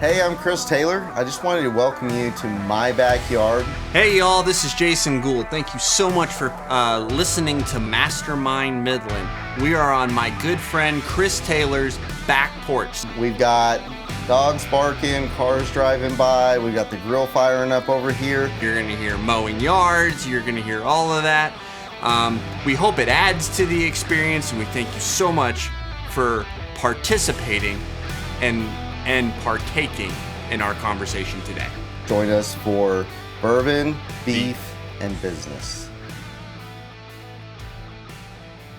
Hey, I'm Chris Taylor. I just wanted to welcome you to my backyard. Hey y'all, this is Jason Gould. Thank you so much for listening to Mastermind Midland. We are on my good friend Chris Taylor's back porch. We've got dogs barking, cars driving by, we've got the grill firing up over here. You're gonna hear mowing yards, you're gonna hear all of that. We hope it adds to the experience, and we thank you so much for participating and partaking in our conversation today. Join us for bourbon, beef, and business.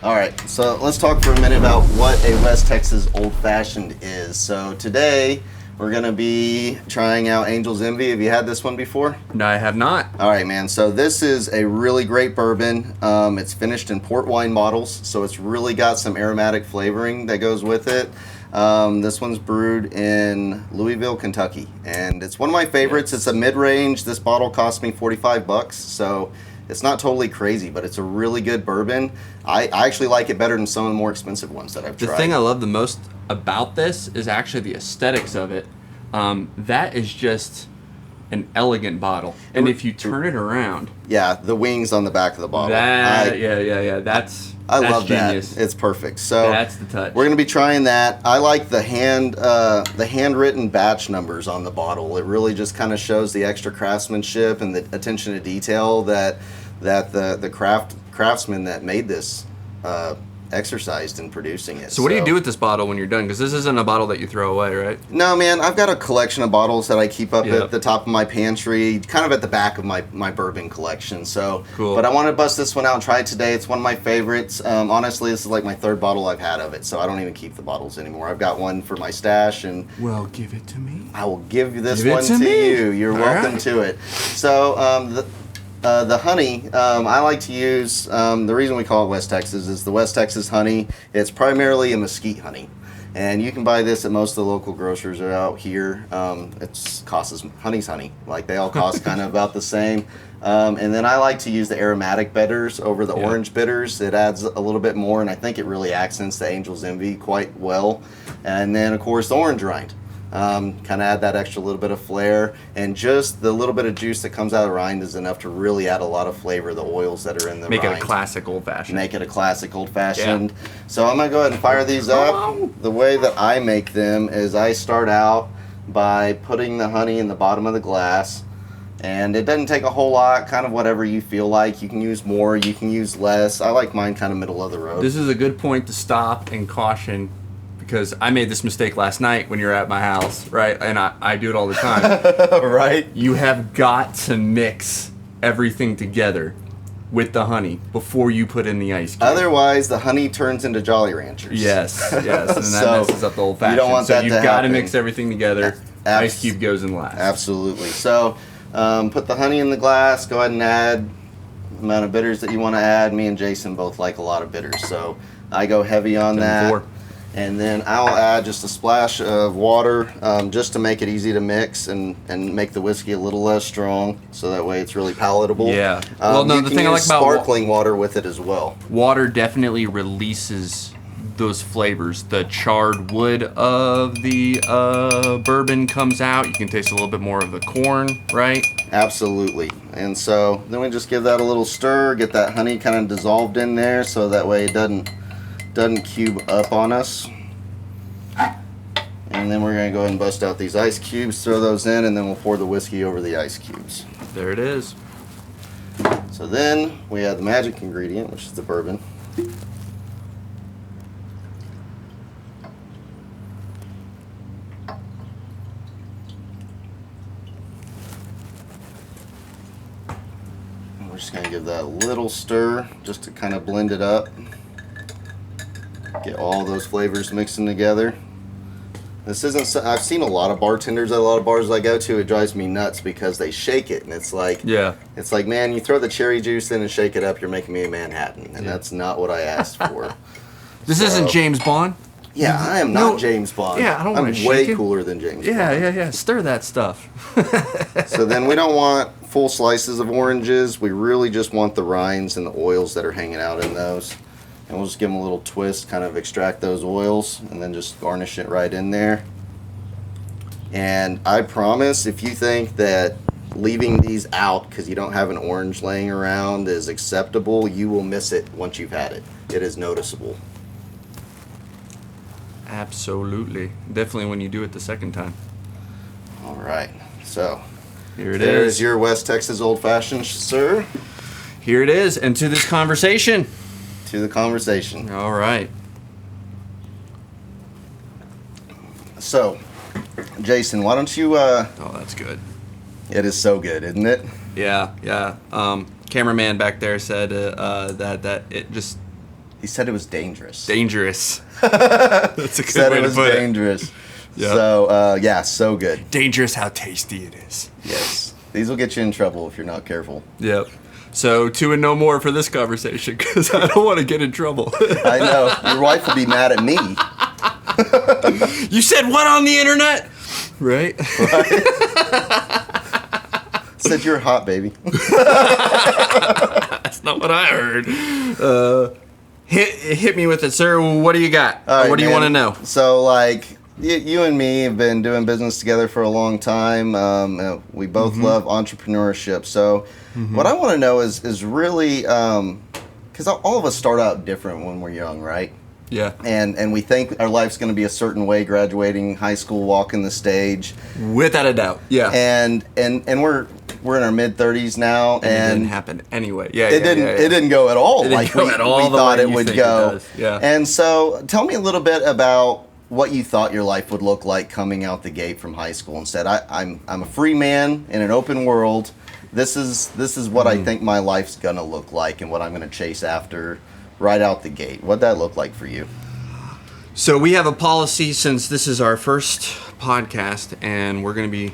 All right, so let's talk for a minute about what a West Texas Old Fashioned is. So today we're gonna be trying out Angel's Envy. Have you had this one before? No, I have not. All right, man. So this is a really great bourbon. It's finished in port wine bottles, so it's really got some aromatic flavoring that goes with it. This one's brewed in Louisville, Kentucky, and it's one of my favorites. It's a mid-range. This bottle cost me $45, so it's not totally crazy, but it's a really good bourbon. I actually like it better than some of the more expensive ones that I've tried. The thing I love the most about this is actually the aesthetics of it. That is just an elegant bottle, and if you turn it around, yeah, the wings on the back of the bottle. I love genius. That. It's perfect. So that's the touch. We're gonna be trying that. I like the handwritten batch numbers on the bottle. It really just kind of shows the extra craftsmanship and the attention to detail that the craftsman that made this exercised in producing it. So what do you do with this bottle when you're done? Because this isn't a bottle that you throw away, right? No, man. I've got a collection of bottles that I keep up at the top of my pantry, kind of at the back of my bourbon collection. So, cool. But I want to bust this one out and try it today. It's one of my favorites. Honestly, this is like my third bottle I've had of it, so I don't even keep the bottles anymore. I've got one for my stash, and well, give it to me. I will give this one to you. You're welcome to it. So the honey, I like to use, the reason we call it West Texas is the West Texas honey. It's primarily a mesquite honey. And you can buy this at most of the local grocers are out here. Honey's honey. Like, they all cost kind of about the same. And then I like to use the aromatic bitters over the orange bitters. It adds a little bit more, and I think it really accents the Angel's Envy quite well. And then, of course, the orange rind. Kind of add that extra little bit of flair, and just the little bit of juice that comes out of the rind is enough to really add a lot of flavor. The oils that are in the rind. Make it a classic old fashioned. Make it a classic old fashioned. Yeah. So I'm gonna go ahead and fire these up. The way that I make them is I start out by putting the honey in the bottom of the glass, and it doesn't take a whole lot. Kind of whatever you feel like. You can use more, you can use less. I like mine kind of middle of the road. This is a good point to stop and caution, because I made this mistake last night when you were at my house, right? And I do it all the time. Right? You have got to mix everything together with the honey before you put in the ice cube. Otherwise, the honey turns into Jolly Ranchers. Yes, and that messes up the old fashioned. You don't want that to happen. So you've got to mix everything together. Ice cube goes in last. Absolutely. So put the honey in the glass. Go ahead and add the amount of bitters that you want to add. Me and Jason both like a lot of bitters, so I go heavy on that. And then I'll add just a splash of water, just to make it easy to mix and make the whiskey a little less strong, so that way it's really palatable. Yeah. Well, no, the thing I like about sparkling water with it as well. Water definitely releases those flavors. The charred wood of the bourbon comes out. You can taste a little bit more of the corn, right? Absolutely. And so then we just give that a little stir, get that honey kind of dissolved in there, so that way it doesn't cube up on us. And then we're going to go ahead and bust out these ice cubes, throw those in, and then we'll pour the whiskey over the ice cubes. There it is. So then we add the magic ingredient, which is the bourbon. And we're just going to give that a little stir just to kind of blend it up. Get all those flavors mixing together. This isn't. I've seen a lot of bartenders at a lot of bars I go to. It drives me nuts because they shake it, and it's like, it's like, man, you throw the cherry juice in and shake it up, you're making me a Manhattan, and that's not what I asked for. This isn't James Bond. Yeah, I am not James Bond. Yeah, I don't want to shake it. I'm way cooler than James Bond. Yeah. Stir that stuff. So then we don't want full slices of oranges. We really just want the rinds and the oils that are hanging out in those. And we'll just give them a little twist, kind of extract those oils, and then just garnish it right in there. And I promise, if you think that leaving these out because you don't have an orange laying around is acceptable, you will miss it once you've had it. It is noticeable. Absolutely. Definitely when you do it the second time. All right. So here it there's is. your West Texas Old Fashioned, sir. Here it is. And to this conversation. To the conversation. All right. So, Jason, why don't you... Oh, that's good. It is so good, isn't it? Yeah. Cameraman back there said that it just... He said it was dangerous. Dangerous. That's a good said way it was to put dangerous. it. Yep. So, yeah, so good. Dangerous how tasty it is. Yes. These will get you in trouble if you're not careful. Yep. So, 2 and no more for this conversation, because I don't want to get in trouble. I know. Your wife will be mad at me. You said what on the internet? Right? Said you're hot, baby. That's not what I heard. Hit me with it, sir. What do you got? Right, what do you want to know? So, like, you and me have been doing business together for a long time. We both love entrepreneurship. So, what I want to know is really, because all of us start out different when we're young, right? Yeah. And we think our life's going to be a certain way, graduating high school, walking the stage. Without a doubt. Yeah. And we're in our mid-30s now, and it didn't happen anyway. Yeah. It didn't go at all It didn't like go we at all the thought way it you would think go. it does. Yeah. And so, tell me a little bit about what you thought your life would look like coming out the gate from high school, and said, I'm a free man in an open world. This is what I think my life's gonna look like, and what I'm gonna chase after right out the gate. What'd that look like for you? So we have a policy, since this is our first podcast, and we're going to be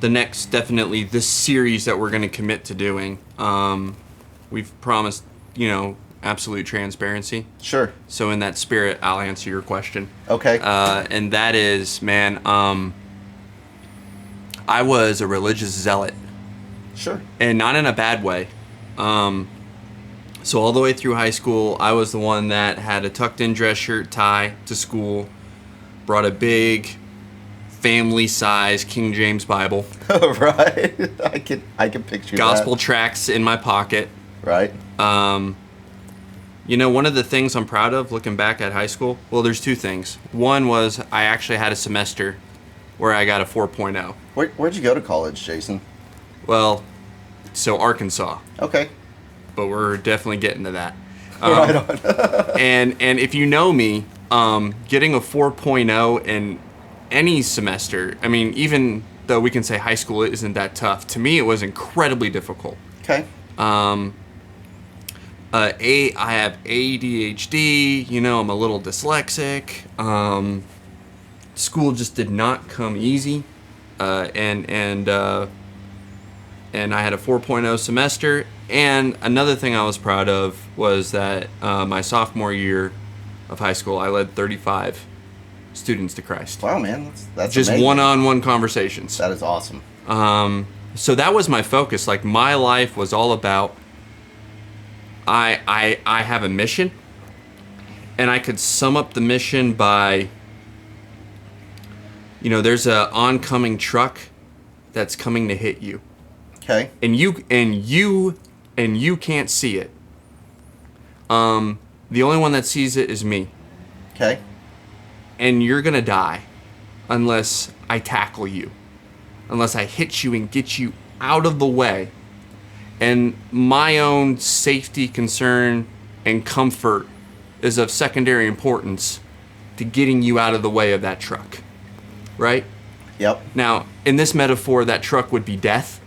the next, definitely this series that we're going to commit to doing. We've promised, absolute transparency. Sure. So in that spirit, I'll answer your question. Okay. And that is, man, I was a religious zealot. Sure. And not in a bad way. So all the way through high school, I was the one that had a tucked-in dress shirt, tie to school, brought a big family-size King James Bible. Right. I can picture Gospel that. tracts in my pocket. Right. One of the things I'm proud of looking back at high school, well, there's 2 things. One was I actually had a semester where I got a 4.0. Where'd you go to college, Jason? Well, so Arkansas. Okay. But we're definitely getting to that. Right on. and if you know me, getting a 4.0 in any semester, I mean, even though we can say high school isn't that tough, to me it was incredibly difficult. Okay. I have ADHD, I'm a little dyslexic. School just did not come easy. And I had a 4.0 semester. And another thing I was proud of was that my sophomore year of high school, I led 35 students to Christ. Wow, man, that's just amazing. one-on-one conversations. That is awesome. So that was my focus. Like, my life was all about, I have a mission, and I could sum up the mission by, there's a oncoming truck that's coming to hit you. Okay. And you can't see it. The only one that sees it is me. Okay. And you're gonna die unless I tackle you, unless I hit you and get you out of the way. And my own safety concern and comfort is of secondary importance to getting you out of the way of that truck, right? Yep. Now, in this metaphor, that truck would be death,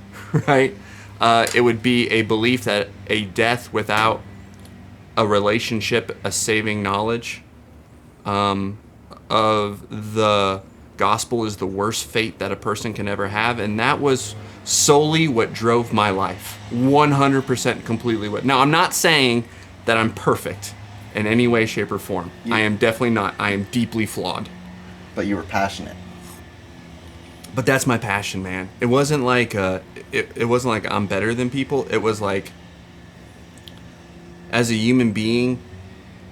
right? It would be a belief that a death without a relationship, a saving knowledge of the gospel is the worst fate that a person can ever have. And that was solely what drove my life. 100% completely what. Now, I'm not saying that I'm perfect in any way, shape, or form. I am definitely not. I am deeply flawed. But you were passionate. But that's my passion, man. It wasn't like it wasn't like I'm better than people. It was like, as a human being,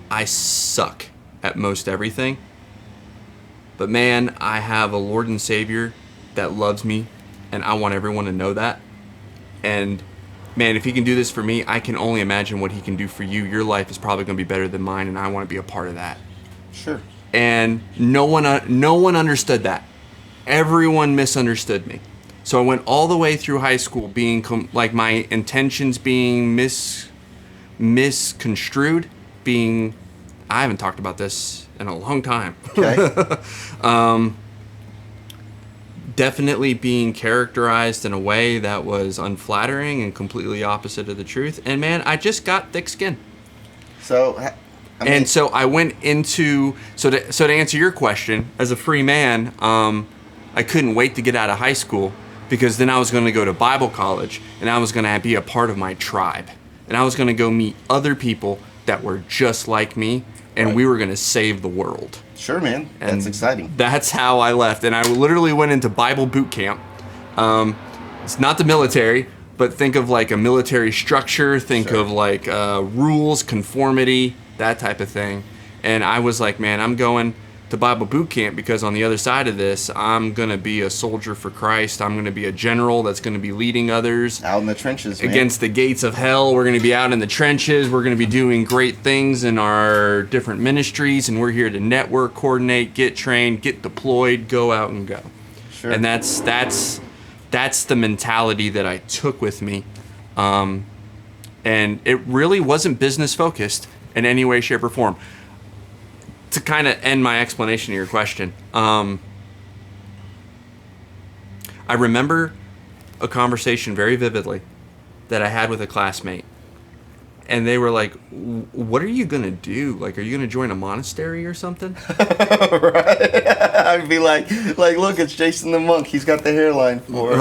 I suck at most everything. But man, I have a Lord and Savior that loves me, and I want everyone to know that. And man, if he can do this for me, I can only imagine what he can do for you. Your life is probably going to be better than mine, and I want to be a part of that. Sure. And no one understood that. Everyone misunderstood me. So I went all the way through high school being like my intentions being misconstrued, being, I haven't talked about this in a long time. Okay. Definitely being characterized in a way that was unflattering and completely opposite of the truth. And man, I just got thick skin. So, and so I went into, so to answer your question, as a free man, I couldn't wait to get out of high school, because then I was going to go to Bible college, and I was going to be a part of my tribe. And I was going to go meet other people that were just like me, and we were going to save the world. Sure, man. That's exciting. That's how I left. And I literally went into Bible boot camp. It's not the military, but think of like a military structure. Think of like rules, conformity, that type of thing. And I was like, man, I'm going to Bible boot camp because on the other side of this, I'm going to be a soldier for Christ. I'm going to be a general that's going to be leading others. Out in the trenches, man. Against the gates of hell. We're going to be out in the trenches. We're going to be doing great things in our different ministries, and we're here to network, coordinate, get trained, get deployed, go out and go. Sure. And that's the mentality that I took with me. And it really wasn't business focused in any way, shape, or form. To kind of end my explanation of your question, I remember a conversation very vividly that I had with a classmate. And they were like, what are you going to do? Like, are you going to join a monastery or something? Right. I'd be like, look, it's Jason the monk. He's got the hairline for it.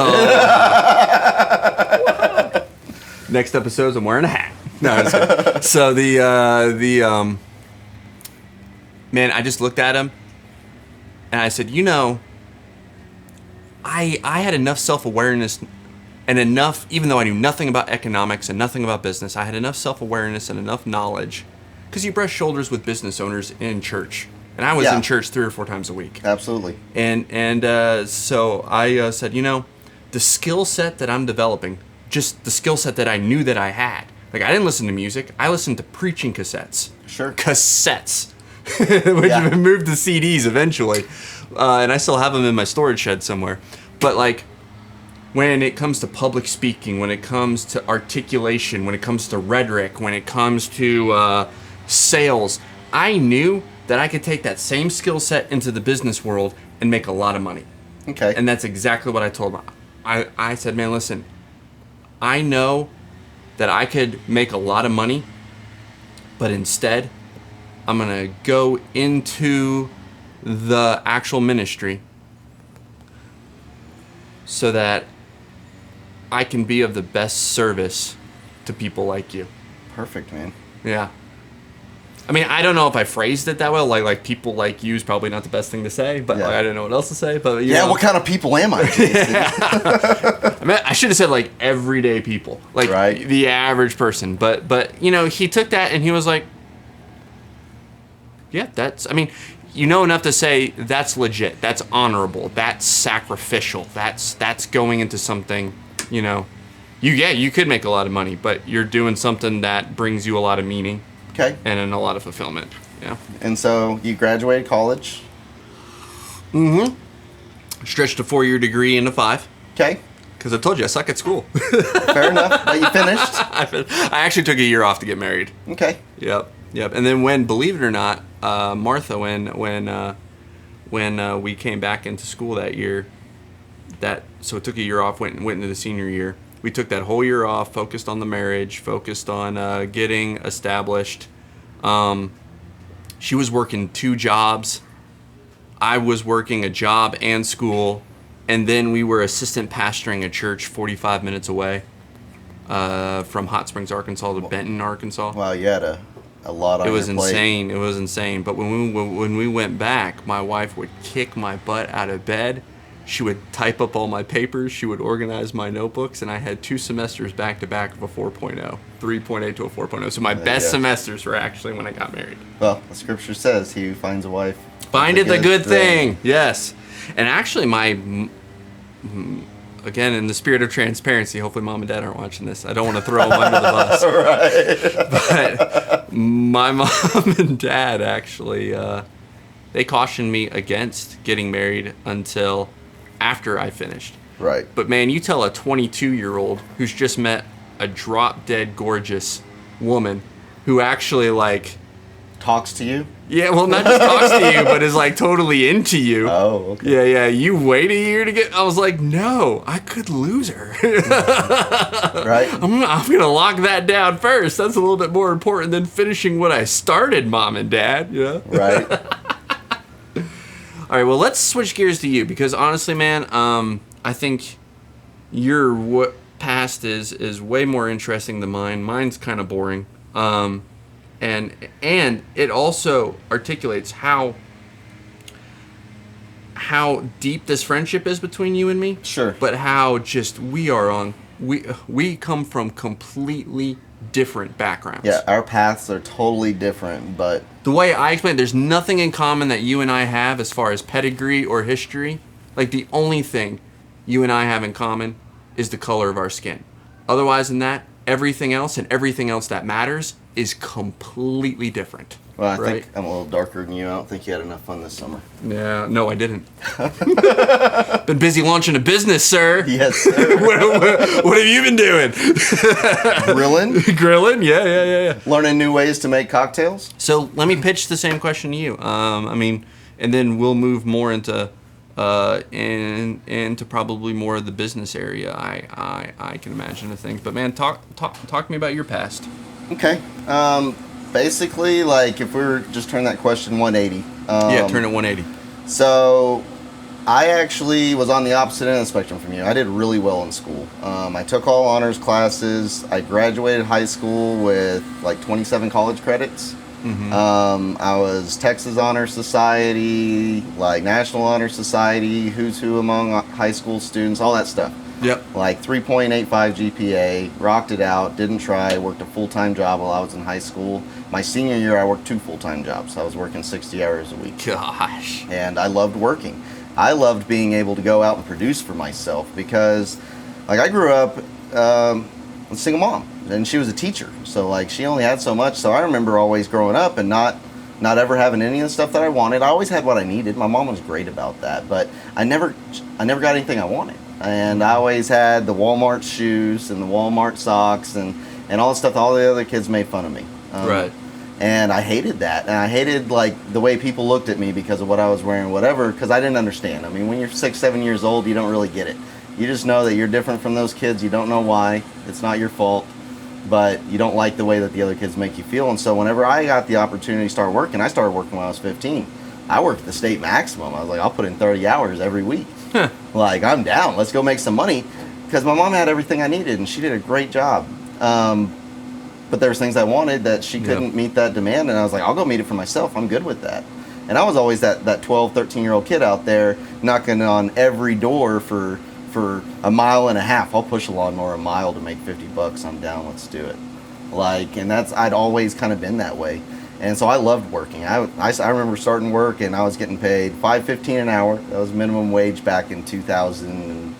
Next episode, I'm wearing a hat. No, just kidding. So the man, I just looked at him and I said, I had enough self-awareness and enough, even though I knew nothing about economics and nothing about business, I had enough self-awareness and enough knowledge, because you brush shoulders with business owners in church. And I was in church 3 or 4 times a week. Absolutely. And so I said, the skill set that I'm developing, just the skill set that I knew that I had. Like, I didn't listen to music. I listened to preaching cassettes. Sure. Cassettes. Which moved to CDs eventually. And I still have them in my storage shed somewhere. But, like, when it comes to public speaking, when it comes to articulation, when it comes to rhetoric, when it comes to sales, I knew that I could take that same skill set into the business world and make a lot of money. Okay. And that's exactly what I told him. I said, man, listen, I know that I could make a lot of money, but instead, I'm going to go into the actual ministry so that I can be of the best service to people like you. Perfect, man. Yeah. I mean, I don't know if I phrased it that well. Like people like you is probably not the best thing to say, but I didn't know what else to say. But you know. What kind of people am I? I mean, I should have said like everyday people, like the average person. But he took that and he was like, yeah, that's. I mean, enough to say that's legit. That's honorable. That's sacrificial. That's going into something. You could make a lot of money, but you're doing something that brings you a lot of meaning. Okay. And in a lot of fulfillment. Yeah. And so you graduated college. Mm-hmm. Stretched a 4-year degree into 5. Okay. Because I told you I suck at school. Fair enough. But you finished. I actually took a year off to get married. Okay. Yep. And then when, believe it or not, Martha, when we came back into school that year, so it took a year off, went into the senior year. We took that whole year off, focused on the marriage, focused on getting established. She was working 2 jobs. I was working a job and school. And then we were assistant pastoring a church 45 minutes away from Hot Springs, Arkansas to Benton, Arkansas. Wow, you had a lot on your plate. It was insane. But when we went back, my wife would kick my butt out of bed She would type up all my papers. She would organize my notebooks. And I had 2 semesters back to back of a 4.0, 3.8 to a 4.0. So my best semesters were actually when I got married. Well, the scripture says he who finds a wife findeth a good thing. Yes. And actually again, in the spirit of transparency, hopefully mom and dad aren't watching this. I don't want to throw them under the bus. Right. But my mom and dad actually, they cautioned me against getting married until after I finished. Right. But man, you tell a 22-year-old who's just met a drop-dead gorgeous woman who actually like... talks to you? Yeah, well, not just talks to you, but is like totally into you. Oh, okay. Yeah, you wait a year to get... I was like, no, I could lose her. Right? I'm gonna lock that down first. That's a little bit more important than finishing what I started, mom and dad. You know? Right. All right, well, let's switch gears to you because honestly, man, I think your past is way more interesting than mine. Mine's kind of boring. And it also articulates how deep this friendship is between you and me. Sure. But how just we come from completely different backgrounds. Yeah, our paths are totally different, but... the way I explain it, there's nothing in common that you and I have as far as pedigree or history. Like, the only thing you and I have in common is the color of our skin. Otherwise than that, everything else and everything else that matters is completely different. Well, I think I'm a little darker than you. I don't think you had enough fun this summer. Yeah, no, I didn't. Been busy launching a business, sir. Yes, sir. What have you been doing? Grilling? Grilling? Yeah. Learning new ways to make cocktails? So let me pitch the same question to you. And then we'll move more into probably more of the business area. I can imagine the things. But man, talk to me about your past. Okay. Basically, like, if we were just turn that question 180. Turn it 180. So, I actually was on the opposite end of the spectrum from you. I did really well in school. I took all honors classes. I graduated high school with, like, 27 college credits. Mm-hmm. I was Texas Honor Society, like, National Honor Society, who's who among high school students, all that stuff. Yep. Like 3.85 GPA, rocked it out, didn't try, worked a full-time job while I was in high school. My senior year, I worked 2 full-time jobs. I was working 60 hours a week. Gosh. And I loved working. I loved being able to go out and produce for myself because, like, I grew up with a single mom, and she was a teacher. So, like, she only had so much. So I remember always growing up and not ever having any of the stuff that I wanted. I always had what I needed. My mom was great about that, but I never got anything I wanted. And I always had the Walmart shoes and the Walmart socks and all the stuff that all the other kids made fun of me. Right. And I hated that. And I hated, like, the way people looked at me because of what I was wearing, whatever, because I didn't understand. I mean, when you're 6, 7 years old, you don't really get it. You just know that you're different from those kids. You don't know why. It's not your fault. But you don't like the way that the other kids make you feel. And so whenever I got the opportunity to start working, I started working when I was 15. I worked the state maximum. I was like, I'll put in 30 hours every week. Like, I'm down. Let's go make some money. Because my mom had everything I needed, and she did a great job. But there was things I wanted that she couldn't meet that demand, and I was like, I'll go meet it for myself. I'm good with that. And I was always that 12, 13-year-old kid out there knocking on every door for a mile and a half. I'll push a lawnmower a mile to make $50. I'm down. Let's do it. Like, and I'd always kind of been that way. And so I loved working. I remember starting work and I was getting paid $5.15 an hour. That was minimum wage back in 2000.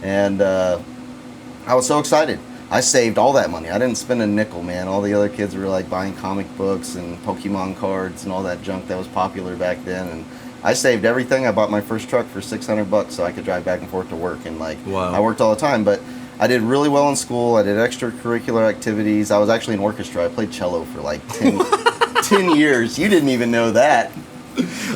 And I was so excited. I saved all that money. I didn't spend a nickel, man. All the other kids were like buying comic books and Pokemon cards and all that junk that was popular back then. And I saved everything. I bought my first truck for $600 so I could drive back and forth to work. And like, wow. I worked all the time, but I did really well in school. I did extracurricular activities. I was actually in orchestra. I played cello for like 10 years. You didn't even know that.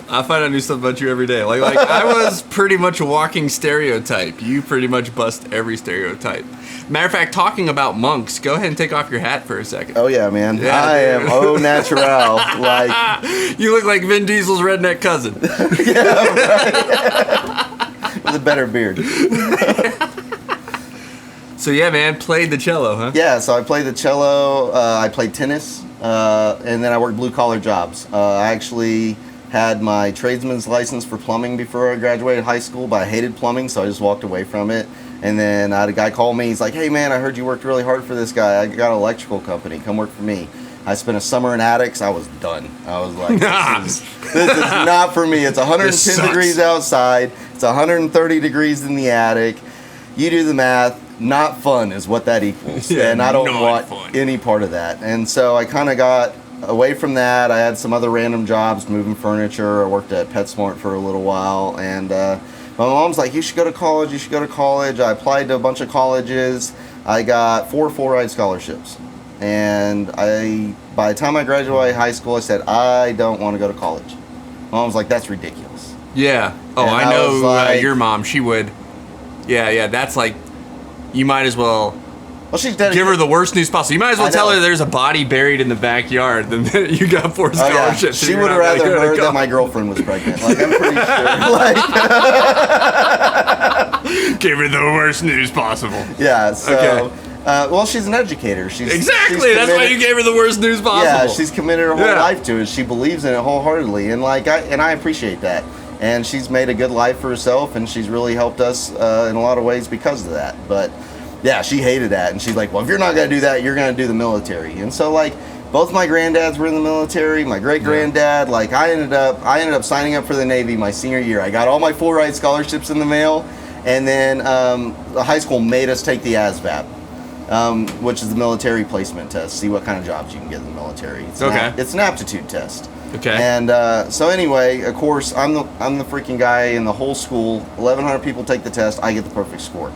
I find out new stuff about you every day. Like I was pretty much a walking stereotype. You pretty much bust every stereotype. Matter of fact, talking about monks, go ahead and take off your hat for a second. Oh yeah, man. Yeah, I am au naturel. Like, you look like Vin Diesel's redneck cousin. Yeah, right. With a better beard. So yeah, man, played the cello, huh? Yeah, so I played the cello, I played tennis, and then I worked blue-collar jobs. I actually had my tradesman's license for plumbing before I graduated high school, but I hated plumbing, so I just walked away from it. And then I had a guy call me. He's like, hey, man, I heard you worked really hard for this guy. I got an electrical company. Come work for me. I spent a summer in attics. I was done. I was like, this is not for me. It's 110 degrees outside. It's 130 degrees in the attic. You do the math. Not fun is what that equals. Yeah, and I don't want any part of that. And so I kind of got away from that. I had some other random jobs, moving furniture. I worked at PetSmart for a little while. And my mom's like, you should go to college. You should go to college. I applied to a bunch of colleges. I got 4 full-ride scholarships. And by the time I graduated high school, I said, I don't want to go to college. Mom's like, that's ridiculous. Yeah. Oh, and I know like, your mom. She would. Yeah. That's like, you might as well she's dedicated. Give her the worst news possible. You might as well tell her there's a body buried in the backyard than you got 4 scholarships. She would have rather heard that my girlfriend was pregnant. Like, I'm pretty sure. Give her the worst news possible. Yeah, so... Okay. Well, she's an educator. She's that's why you gave her the worst news possible. Yeah, she's committed her whole life to it. She believes in it wholeheartedly, and I appreciate that. And she's made a good life for herself, and she's really helped us in a lot of ways because of that. But yeah, she hated that, and she's like, well, if you're not gonna do that, you're gonna do the military. And so like, both my granddads were in the military. My great granddad, like I ended up signing up for the Navy my senior year. I got all my full-ride scholarships in the mail, and then the high school made us take the ASVAB. Which is the military placement test. See what kind of jobs you can get in the military. It's an aptitude test. Okay. And so anyway, of course, I'm the freaking guy in the whole school. 1,100 people take the test. I get the perfect score.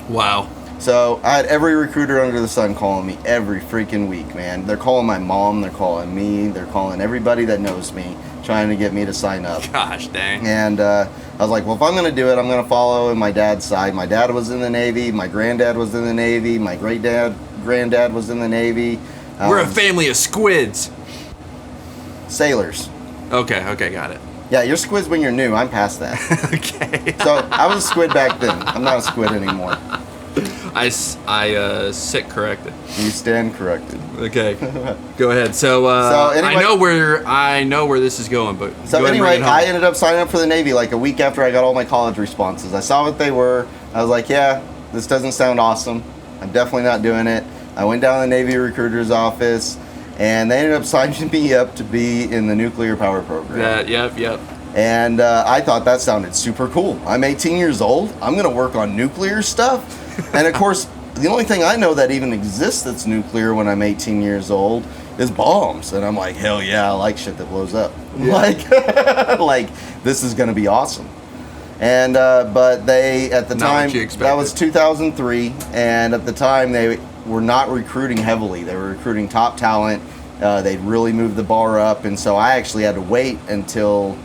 Wow. So I had every recruiter under the sun calling me every freaking week, man. They're calling my mom. They're calling me. They're calling everybody that knows me, trying to get me to sign up. Gosh dang. And I was like, well, if I'm going to do it, I'm going to follow in my dad's side. My dad was in the Navy. My granddad was in the Navy. My granddad was in the Navy. We're a family of squids. Sailors. Okay, got it. Yeah, you're squids when you're new. I'm past that. Okay. So I was a squid back then. I'm not a squid anymore. I sit corrected. You stand corrected. Okay, go ahead. So anyway, I know where this is going, but so anyway, I ended up signing up for the Navy like a week after I got all my college responses. I saw what they were. I was like, yeah, this doesn't sound awesome. I'm definitely not doing it. I went down to the Navy recruiter's office, and they ended up signing me up to be in the nuclear power program. Yep. And I thought that sounded super cool. I'm 18 years old. I'm going to work on nuclear stuff. And of course, the only thing I know that even exists that's nuclear when I'm 18 years old is bombs. And I'm like, hell yeah, I like shit that blows up. Yeah. Like this is going to be awesome. And but they, at the time, that was 2003. And at the time, they were not recruiting heavily. They were recruiting top talent. They'd really moved the bar up. And so I actually had to wait until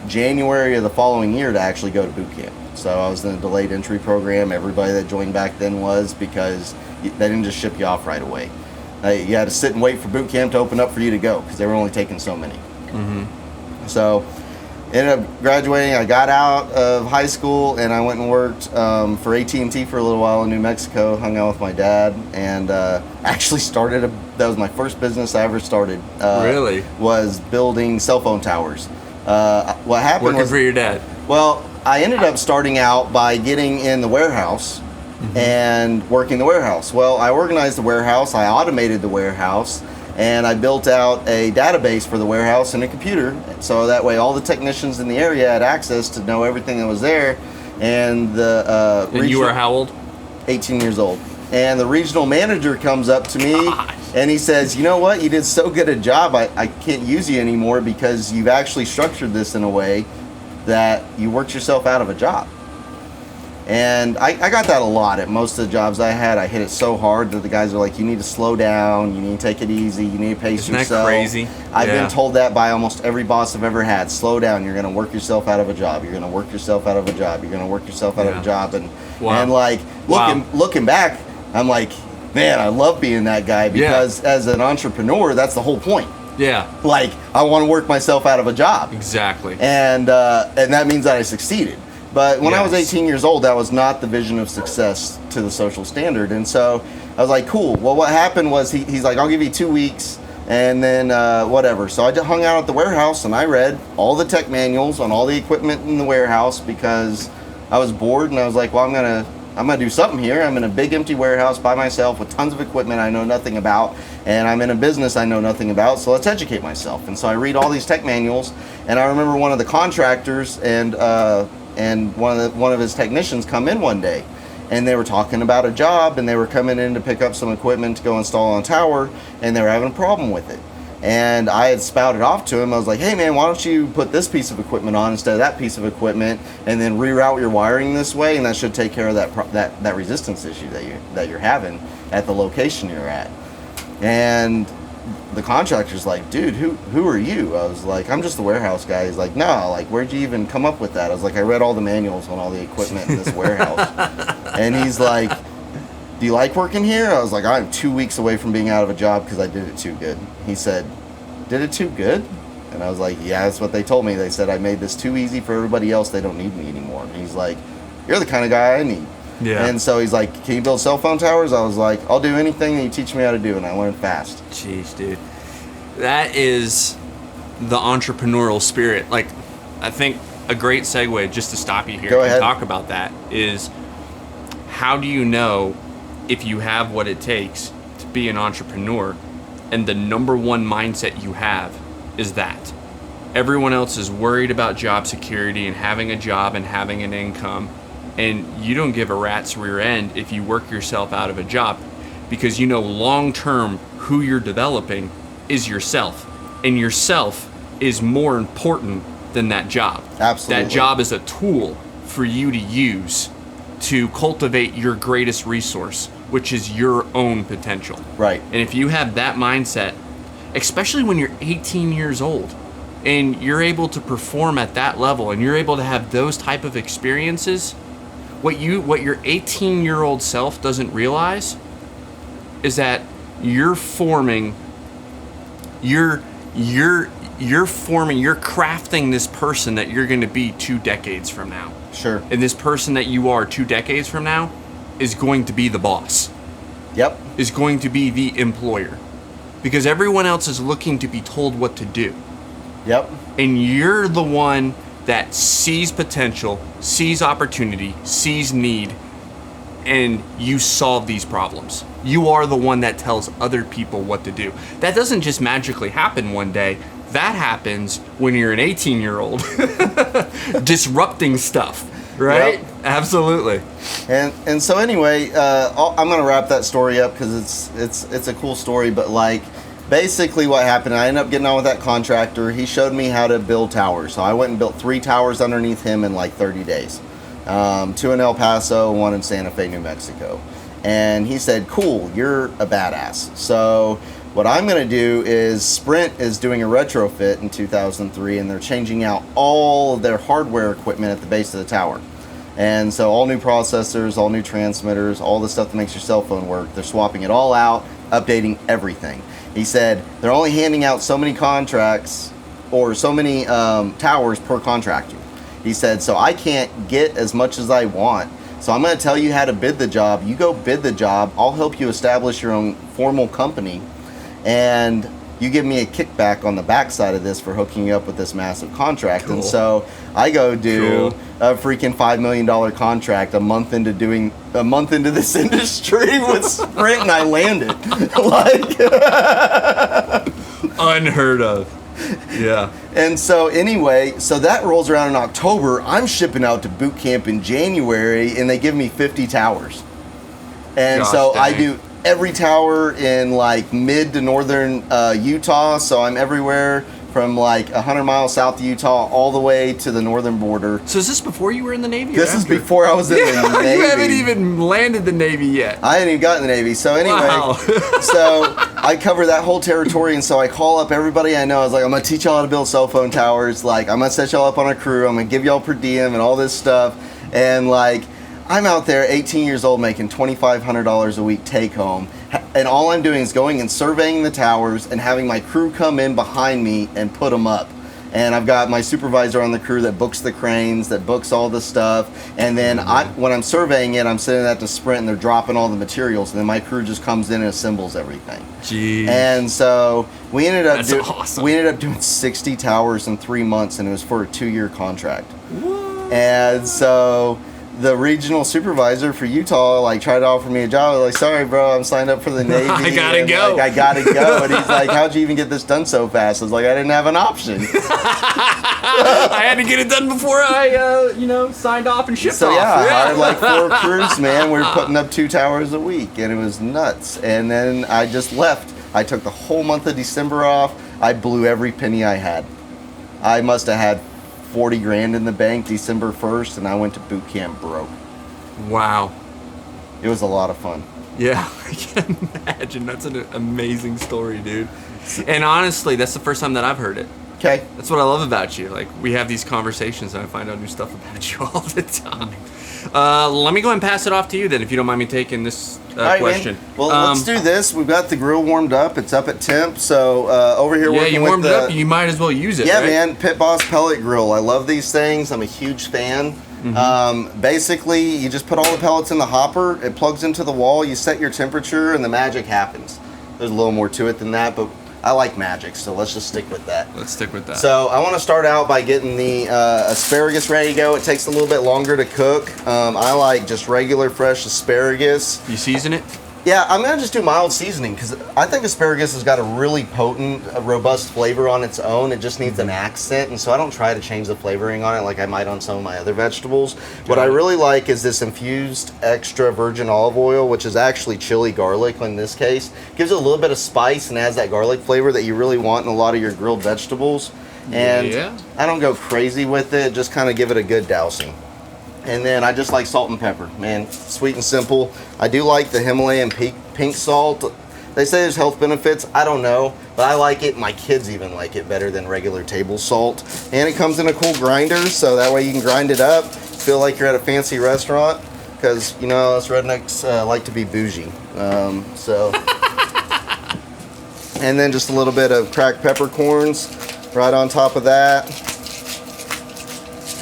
January of the following year to actually go to boot camp. So I was in a delayed entry program. Everybody that joined back then was, because they didn't just ship you off right away. You had to sit and wait for boot camp to open up for you to go because they were only taking so many. Mm-hmm. So ended up graduating. I got out of high school and I went and worked for AT&T for a little while in New Mexico. Hung out with my dad and actually started that was my first business I ever started. Really? Was building cell phone towers. What happened Working for your dad? Well, I ended up starting out by getting in the warehouse and working the warehouse. Well, I organized the warehouse, I automated the warehouse, and I built out a database for the warehouse and a computer. So that way all the technicians in the area had access to know everything that was there. And the And you were how old? 18 years old. And the regional manager comes up to me and he says, you know what, you did so good a job, I can't use you anymore because you've actually structured this in a way that you worked yourself out of a job. And I got that a lot at most of the jobs I had. I hit it so hard that the guys are like, you need to slow down, you need to take it easy, you need to pace yourself. Isn't that crazy? I've been told that by almost every boss I've ever had. Slow down, you're going to work yourself out of a job, you're going to work yourself out of a job, you're going to work yourself out of a job. And like, looking back, I'm like, man, I love being that guy because as an entrepreneur, that's the whole point. Yeah. Like, I want to work myself out of a job. Exactly. And that means that I succeeded. But when I was 18 years old, that was not the vision of success to the social standard. And so I was like, cool. Well, what happened was he's like, I'll give you 2 weeks And then whatever. So I just hung out at the warehouse and I read all the tech manuals on all the equipment in the warehouse because I was bored and I was like, well, I'm gonna do something here. I'm in a big empty warehouse by myself with tons of equipment I know nothing about, and I'm in a business I know nothing about, so let's educate myself. And so I read all these tech manuals, and I remember one of the contractors and one of his technicians come in one day, and they were talking about a job, and they were coming in to pick up some equipment to go install on a tower, and they were having a problem with it. And I had spouted off to him. I was like, hey man, why don't you put this piece of equipment on instead of that piece of equipment, and then reroute your wiring this way, and that should take care of that resistance issue that you're having at the location you're at. And the contractor's like, dude, who are you? I was like, I'm just the warehouse guy. He's like, no, like, where'd you even come up with that? I was like, I read all the manuals on all the equipment in this warehouse. And he's like, do you like working here? I was like, I'm 2 weeks away from being out of a job because I did it too good. He said, did it too good? And I was like, yeah, that's what they told me. They said I made this too easy for everybody else. They don't need me anymore. And he's like, you're the kind of guy I need. Yeah. And so he's like, can you build cell phone towers? I was like, I'll do anything that you teach me how to do, and I learned fast. Jeez, dude. That is the entrepreneurial spirit. Like, I think a great segue, just to stop you here and talk about that, is how do you know if you have what it takes to be an entrepreneur? And the number one mindset you have is that. Everyone else is worried about job security and having a job and having an income. And you don't give a rat's rear end if you work yourself out of a job, because you know long term who you're developing is yourself. And yourself is more important than that job. Absolutely. That job is a tool for you to use to cultivate your greatest resource, which is your own potential. Right. And if you have that mindset, especially when you're 18 years old and you're able to perform at that level and you're able to have those type of experiences, what your 18-year-old self doesn't realize is that you're crafting this person that you're going to be 2 decades from now. Sure. And this person that you are 2 decades from now is going to be the boss. Yep. Is going to be the employer. Because everyone else is looking to be told what to do. Yep. And you're the one that sees potential, sees opportunity, sees need, and you solve these problems. You are the one that tells other people what to do. That doesn't just magically happen one day. That happens when you're an 18-year-old disrupting stuff, right? Yep. Absolutely. And so anyway, I'm gonna wrap that story up because it's a cool story. But like, basically what happened, I ended up getting on with that contractor. He showed me how to build towers. So I went and built 3 towers underneath him in like 30 days. 2 in El Paso, 1 in Santa Fe, New Mexico. And he said, cool, you're a badass. So what I'm going to do is Sprint is doing a retrofit in 2003, and they're changing out all of their hardware equipment at the base of the tower. And so all new processors, all new transmitters, all the stuff that makes your cell phone work, they're swapping it all out, updating everything. He said they're only handing out so many contracts or so many towers per contractor. He said, so I can't get as much as I want. So I'm going to tell you how to bid the job. You go bid the job. I'll help you establish your own formal company. And you give me a kickback on the backside of this for hooking you up with this massive contract. Cool. And so I go do a freaking $5 million contract a month into this industry with Sprint, and I landed. Unheard of. Yeah. And so anyway, so that rolls around in October. I'm shipping out to boot camp in January, and they give me 50 towers. And so dang. I do every tower in like mid to northern Utah. So I'm everywhere from like 100 miles south of Utah all the way to the northern border. So is this before you were in the Navy? This is before I was in the Navy. You haven't even landed the Navy yet. I hadn't even gotten the Navy. So anyway, wow. So I cover that whole territory, and so I call up everybody I know. I was like, I'm going to teach y'all how to build cell phone towers. Like, I'm going to set y'all up on a crew. I'm going to give y'all per diem and all this stuff. And like, I'm out there 18 years old making $2,500 a week take home. And all I'm doing is going and surveying the towers and having my crew come in behind me and put them up. And I've got my supervisor on the crew that books the cranes, that books all the stuff. And then when I'm surveying it, I'm sending that to Sprint and they're dropping all the materials. And then my crew just comes in and assembles everything. Jeez. And so we ended up awesome. we ended up doing 60 towers in 3 months, and it was for a 2-year contract. What? And so the regional supervisor for Utah tried to offer me a job. I was like, sorry, bro, I'm signed up for the Navy. I gotta go. I gotta go. And he's like, how'd you even get this done so fast? I was like, I didn't have an option. I had to get it done before I, signed off and shipped So off. I hired 4 crews, man. We were putting up 2 towers a week, and it was nuts. And then I just left. I took the whole month of December off. I blew every penny I had. I must have had 40 grand in the bank December 1st, and I went to boot camp broke. Wow. It was a lot of fun. Yeah, I can imagine. That's an amazing story, dude. And honestly, that's the first time that I've heard it. Okay. That's what I love about you. We have these conversations and I find out new stuff about you all the time. Let me go ahead and pass it off to you then, if you don't mind me taking this question. Man. Well, let's do this. We've got the grill warmed up. It's up at temp. So over here working with you warmed it up. You might as well use it, Yeah, right? man. Pit Boss pellet grill. I love these things. I'm a huge fan. Basically, you just put all the pellets in the hopper. It plugs into the wall. You set your temperature, and the magic happens. There's a little more to it than that, but I like magic, so let's just stick with that. Let's stick with that. So I want to start out by getting the asparagus ready to go. It takes a little bit longer to cook. I like just regular fresh asparagus. You season it? Yeah, I'm going to just do mild seasoning because I think asparagus has got a really potent, robust flavor on its own. It just needs an accent, and so I don't try to change the flavoring on it like I might on some of my other vegetables. What I really like is this infused extra virgin olive oil, which is actually chili garlic in this case. Gives it a little bit of spice and adds that garlic flavor that you really want in a lot of your grilled vegetables. And I don't go crazy with it, just kind of give it a good dousing. And then I just like salt and pepper, man. Sweet and simple. I do like the Himalayan pink salt. They say there's health benefits. I don't know, but I like it. My kids even like it better than regular table salt. And it comes in a cool grinder, so that way you can grind it up. Feel like you're at a fancy restaurant, because us rednecks like to be bougie. And then just a little bit of cracked peppercorns right on top of that.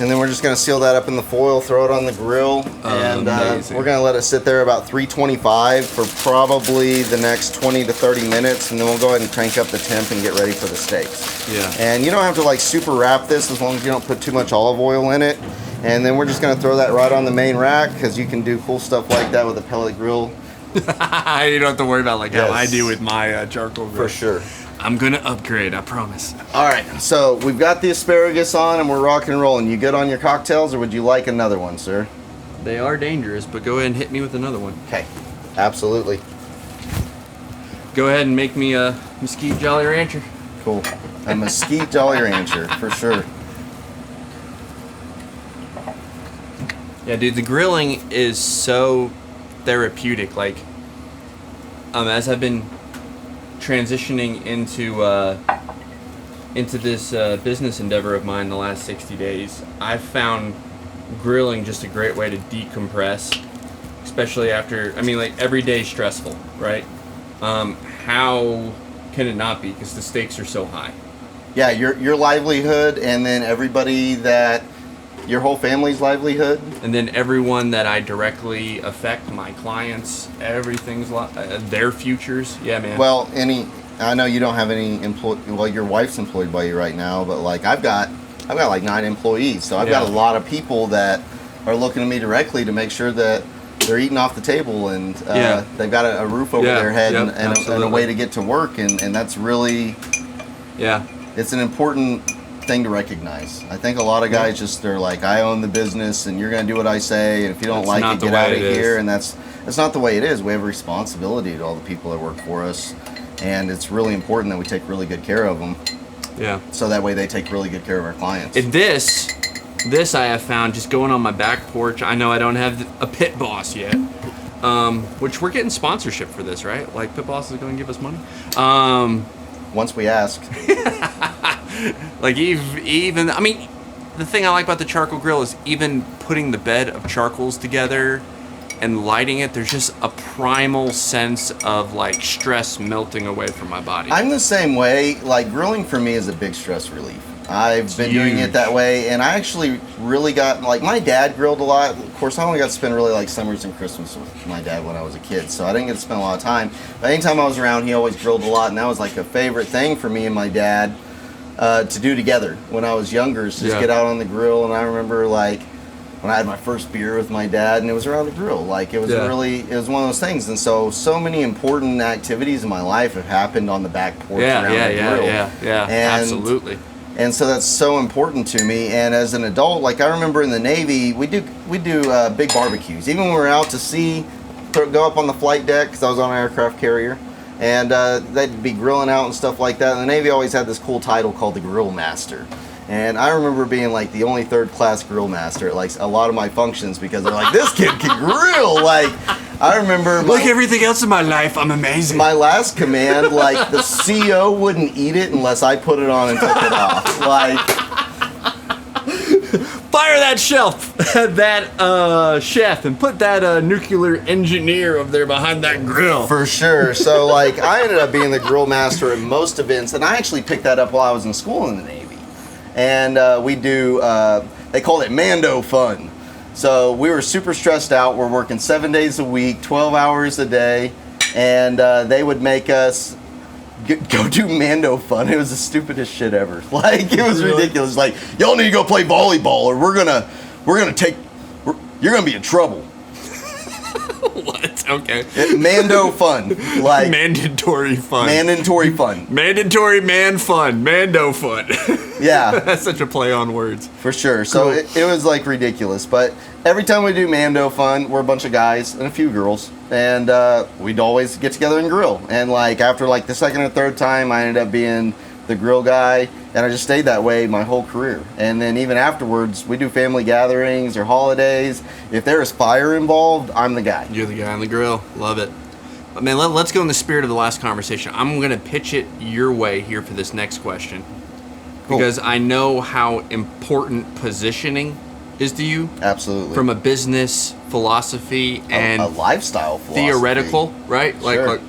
And then we're just going to seal that up in the foil, throw it on the grill, and we're going to let it sit there about 325 for probably the next 20 to 30 minutes, and then we'll go ahead and crank up the temp and get ready for the steaks. Yeah. And you don't have to super wrap this as long as you don't put too much olive oil in it. And then we're just going to throw that right on the main rack because you can do cool stuff like that with a pellet grill. You don't have to worry about how I do with my charcoal grill. For sure. I'm going to upgrade, I promise. All right, so we've got the asparagus on and we're rocking and rolling. You good on your cocktails, or would you like another one, sir? They are dangerous, but go ahead and hit me with another one. Okay, absolutely. Go ahead and make me a Mesquite Jolly Rancher. Cool. A Mesquite Jolly Rancher, for sure. Yeah, dude, the grilling is so therapeutic. As I've been transitioning into this business endeavor of mine the last 60 days, I've found grilling just a great way to decompress, especially after, every day is stressful, right? How can it not be? Because the stakes are so high. Yeah, your livelihood, and then your whole family's livelihood. And then everyone that I directly affect, my clients, everything's their futures. Yeah, man. Well, I know you don't have any your wife's employed by you right now, but I've got 9 employees, so I've got a lot of people that are looking to me directly to make sure that they're eating off the table and they've got a roof over their head and a way to get to work, and that's really it's an important thing to recognize. I think a lot of guys just they're like, I own the business and you're gonna do what I say, and if you don't like it, get out of here. And that's not the way it is. We have a responsibility to all the people that work for us, and it's really important that we take really good care of them. Yeah. So that way they take really good care of our clients. And this I have found just going on my back porch. I know I don't have a Pit Boss yet, which we're getting sponsorship for this, right? Pit Boss is going to give us money. Once we ask. Even the thing I like about the charcoal grill is even putting the bed of charcoals together and lighting it, there's just a primal sense of like stress melting away from my body. I'm the same way. Like grilling for me is a big stress relief. I've been doing it that way, and I actually really got, like, my dad grilled a lot. Of course, I only got to spend really like summers and Christmas with my dad when I was a kid, so I didn't get to spend a lot of time. But anytime I was around, he always grilled a lot, and that was like a favorite thing for me and my dad to do together when I was younger, is just get out on the grill. And I remember like when I had my first beer with my dad, and it was around the grill. Like it was really, it was one of those things. And so many important activities in my life have happened on the back porch around the grill. Yeah, absolutely. And so that's so important to me. And as an adult, like I remember in the Navy, we do big barbecues. Even when we were out to sea, go up on the flight deck, because I was on an aircraft carrier, and they'd be grilling out and stuff like that. And the Navy always had this cool title called the Grill Master. And I remember being like the only third-class grill master at like a lot of my functions, because they're like, this kid can grill. Like, I remember. Like everything else in my life, I'm amazing. My last command, like the CO wouldn't eat it unless I put it on and took it off. Like, fire that chef, and put that nuclear engineer up there behind that grill. For sure. So like, I ended up being the grill master at most events, and I actually picked that up while I was in school in the Navy. And we do, they called it Mando Fun. So we were super stressed out. We're working 7 days a week, 12 hours a day. And they would make us go do Mando Fun. It was the stupidest shit ever. Like, it was ridiculous. Like, y'all need to go play volleyball, or you're gonna be in trouble. What? Okay. Mando Fun. Like mandatory fun. Mandatory fun. Mandatory man fun. Mando fun. Yeah. That's such a play on words. For sure. So it was like ridiculous. But every time we do Mando Fun, we're a bunch of guys and a few girls. And we'd always get together and grill. And like after like the second or third time, I ended up being the grill guy. And I just stayed that way my whole career. And then even afterwards, we do family gatherings or holidays. If there is fire involved, I'm the guy. You're the guy on the grill. Love it. But man, let's go in the spirit of the last conversation. I'm going to pitch it your way here for this next question. Cool. Because I know how important positioning is to you. Absolutely. From a business philosophy and a lifestyle philosophy. Theoretical, right? Sure.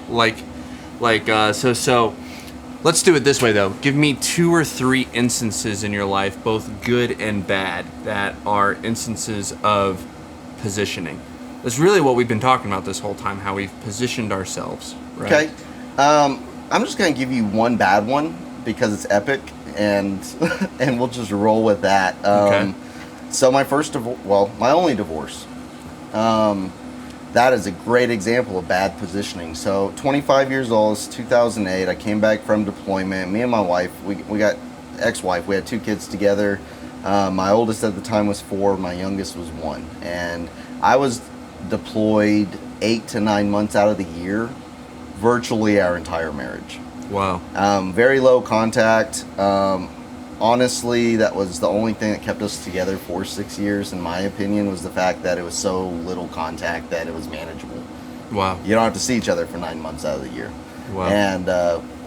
So let's do it this way though. Give me 2 or 3 instances in your life, both good and bad, that are instances of positioning. That's really what we've been talking about this whole time, how we've positioned ourselves, right? Okay. I'm just going to give you one bad one because it's epic, and we'll just roll with that. Okay. So my my only divorce. That is a great example of bad positioning. So 25 years old, it's 2008. I came back from deployment. Me and my wife, we got ex-wife. We had 2 kids together. My oldest at the time was 4. My youngest was 1. And I was deployed 8 to 9 months out of the year, virtually our entire marriage. Wow. Very low contact. Honestly, that was the only thing that kept us together for 6 years, in my opinion, was the fact that it was so little contact that it was manageable. Wow. You don't have to see each other for 9 months out of the year. Wow. And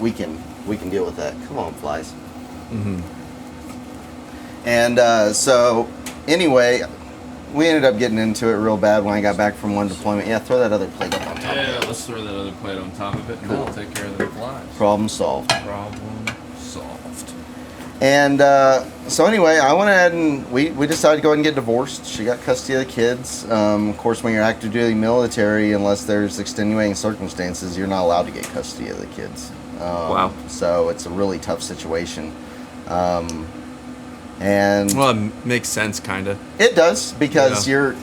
we can deal with that. Come on, flies. Mm-hmm. And so anyway, we ended up getting into it real bad when I got back from one deployment. Yeah, throw that other plate up on top of it. Yeah, let's throw that other plate on top of it. Cool. I'll take care of the flies. Problem solved. Problem solved. And so anyway, I went ahead and we decided to go ahead and get divorced. She got custody of the kids. Of course, when you're active duty military, unless there's extenuating circumstances, you're not allowed to get custody of the kids. Wow. So it's a really tough situation. And well, it makes sense, kind of. It does, because you're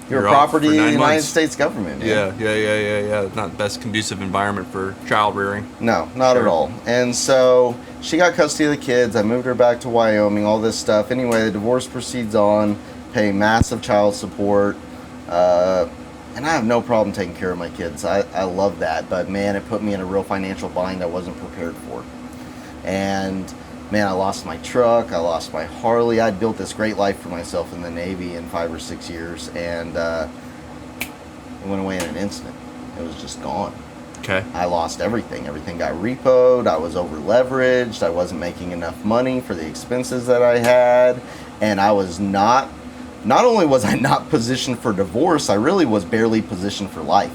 a property of the United States government. Yeah. Not the best conducive environment for child rearing. No, not at all. And so she got custody of the kids. I moved her back to Wyoming, all this stuff. Anyway, the divorce proceeds on, paying massive child support. And I have no problem taking care of my kids. I love that. But man, it put me in a real financial bind I wasn't prepared for. And man, I lost my truck, I lost my Harley. I'd built this great life for myself in the Navy in 5 or 6 years, and it went away in an instant. It was just gone. Okay. I lost everything. Everything got repoed. I was over leveraged. I wasn't making enough money for the expenses that I had, and I was not not only was I not positioned for divorce, I really was barely positioned for life.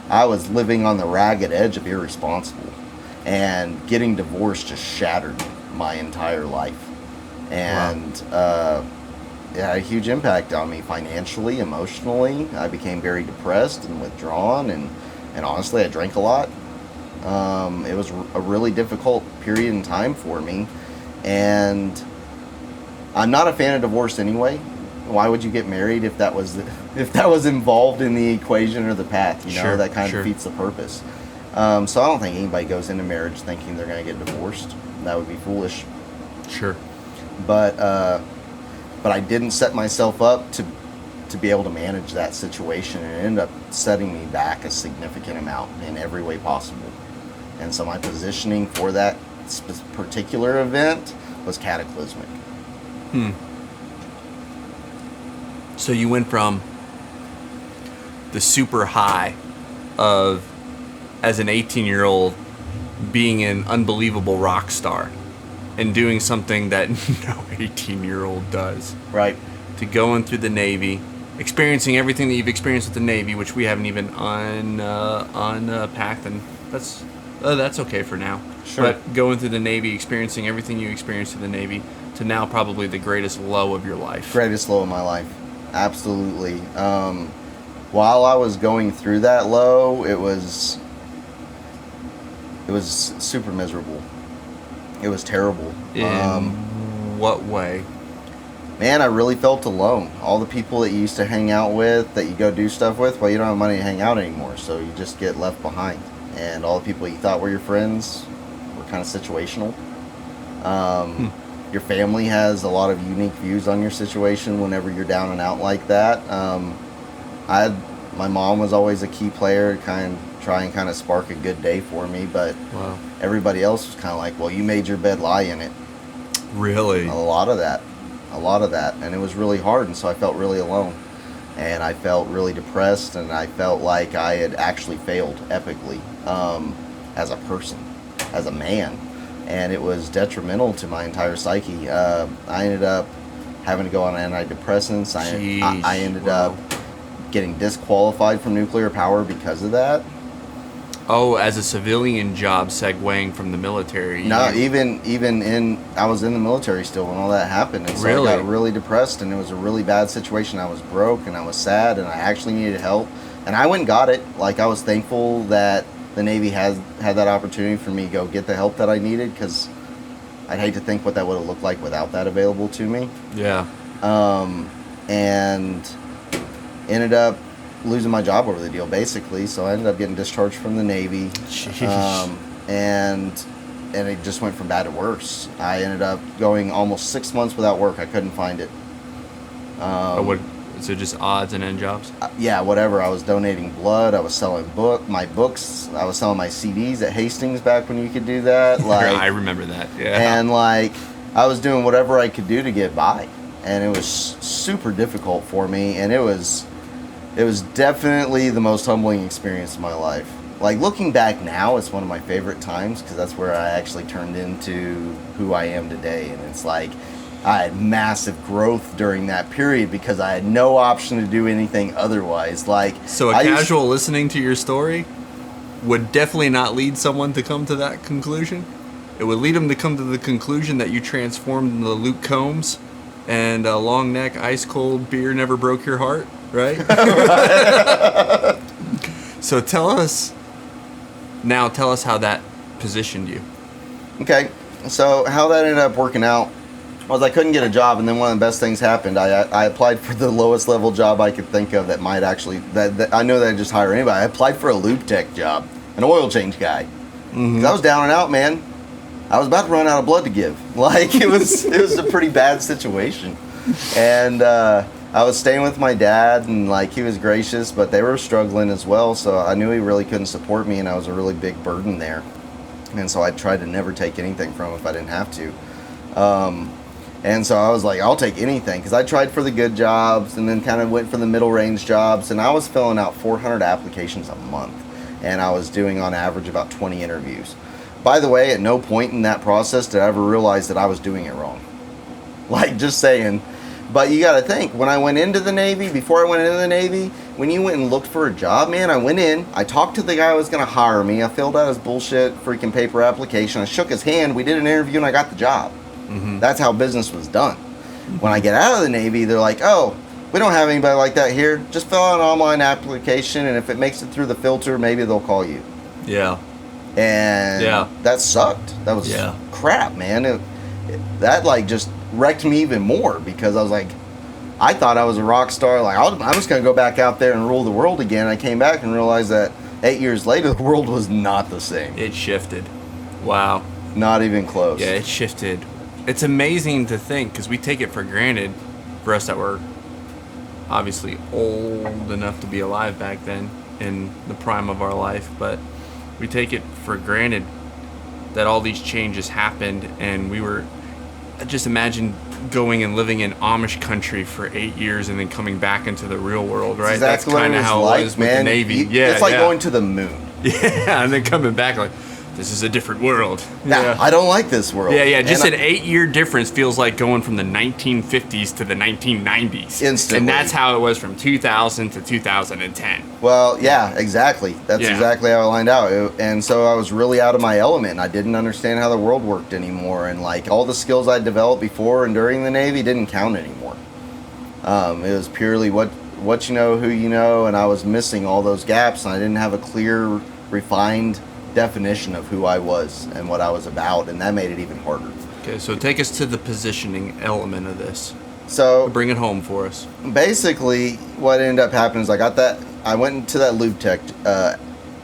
I was living on the ragged edge of irresponsible, and getting divorced just shattered my entire life. And it had a huge impact on me financially, emotionally. I became very depressed and withdrawn, and honestly, I drank a lot. It was a really difficult period in time for me, and I'm not a fan of divorce anyway. Why would you get married if that was involved in the equation or the path? You know, Sure, that kind of sure. defeats the purpose. So I don't think anybody goes into marriage thinking they're going to get divorced. That would be foolish. Sure. But I didn't set myself up to be able to manage that situation, and it ended up setting me back a significant amount in every way possible. And so my positioning for that particular event was cataclysmic. So you went from the super high of, as an 18-year-old, being an unbelievable rock star and doing something that no 18-year-old does, Right. to going through the Navy, experiencing everything that you've experienced with the Navy, which we haven't even unpacked, and that's okay for now. Sure. But going through the Navy, experiencing everything you experienced in the Navy, to now probably the greatest low of your life. Greatest low of my life. Absolutely. While I was going through that low, it was super miserable. It was terrible. In what way? Man, I really felt alone. All the people that you used to hang out with, that you go do stuff with, well, you don't have money to hang out anymore, so you just get left behind. And all the people you thought were your friends were kind of situational. Your family has a lot of unique views on your situation whenever you're down and out like that. My mom was always a key player to try and spark a good day for me, but Wow. everybody else was kind of like, well, you made your bed, lie in it. Really? A lot of that, and it was really hard, and so I felt really alone, and I felt really depressed, and I felt like I had actually failed epically as a person, as a man, and it was detrimental to my entire psyche. I ended up having to go on antidepressants. I ended up getting disqualified from nuclear power because of that. Oh, as a civilian job, segueing from the military. No, I was in the military still when all that happened, and so Really? I got really depressed, and it was a really bad situation. I was broke, and I was sad, and I actually needed help, and I went and got it. Like, I was thankful that the Navy had that opportunity for me to go get the help that I needed, because I'd hate to think what that would have looked like without that available to me. Yeah. And ended up losing my job over the deal, basically. So I ended up getting discharged from the Navy. Jeez. And it just went from bad to worse. I ended up going almost 6 months without work. I couldn't find it. So just odds and end jobs? Yeah, whatever. I was donating blood. I was selling my books. I was selling my CDs at Hastings back when you could do that. I remember that. Yeah. And I was doing whatever I could do to get by, and it was super difficult for me. And it was definitely the most humbling experience of my life. Like, looking back now, it's one of my favorite times, because that's where I actually turned into who I am today. And it's like, I had massive growth during that period because I had no option to do anything otherwise. So casual listening to your story would definitely not lead someone to come to that conclusion. It would lead them to come to the conclusion that you transformed into Luke Combs, and a long neck, ice cold beer never broke your heart, right? So tell us how that positioned you. Okay, so how that ended up working out was I couldn't get a job, and then one of the best things happened. I applied for the lowest level job I could think of that might actually, that I know that I just hire anybody. I applied for a lube tech job, an oil change guy. 'Cause I was down and out, man. I was about to run out of blood to give. It was a pretty bad situation. And I was staying with my dad, and he was gracious, but they were struggling as well, so I knew he really couldn't support me, and I was a really big burden there. And so I tried to never take anything from him if I didn't have to. And so I was like, I'll take anything, because I tried for the good jobs and then kind of went for the middle range jobs, and I was filling out 400 applications a month, and I was doing on average about 20 interviews. By the way, at no point in that process did I ever realize that I was doing it wrong. Just saying. But you got to think, when I went into the Navy, before I went into the Navy, when you went and looked for a job, man, I went in, I talked to the guy who was going to hire me, I filled out his bullshit freaking paper application, I shook his hand, we did an interview, and I got the job. Mm-hmm. That's how business was done. Mm-hmm. When I get out of the Navy, they're like, oh, we don't have anybody like that here. Just fill out an online application, and if it makes it through the filter, maybe they'll call you. Yeah. And that sucked. That was crap, man. That like just wrecked me even more because I was like, I thought I was a rock star. Like I'm just gonna go back out there and rule the world again. I came back and realized that 8 years later, the world was not the same. It shifted. Wow. Not even close. Yeah, it shifted. It's amazing to think because we take it for granted for us that were obviously old enough to be alive back then in the prime of our life, but we take it for granted that all these changes happened, and we were just imagine going and living in Amish country for 8 years and then coming back into the real world, right? That's kind of how it was, man. With the Navy. It's like going to the moon. Yeah, and then coming back like, this is a different world. Yeah, I don't like this world. Yeah. Just an 8-year difference feels like going from the 1950s to the 1990s. Instantly. And that's how it was from 2000 to 2010. Well, yeah, exactly. That's exactly how it lined out. And so I was really out of my element. And I didn't understand how the world worked anymore. And like all the skills I developed before and during the Navy didn't count anymore. It was purely what you know, who you know. And I was missing all those gaps. And I didn't have a clear, refined definition of who I was and what I was about, and that made it even harder. Okay, so take us to the positioning element of this. So bring it home for us. Basically, what ended up happening is I went into that lube tech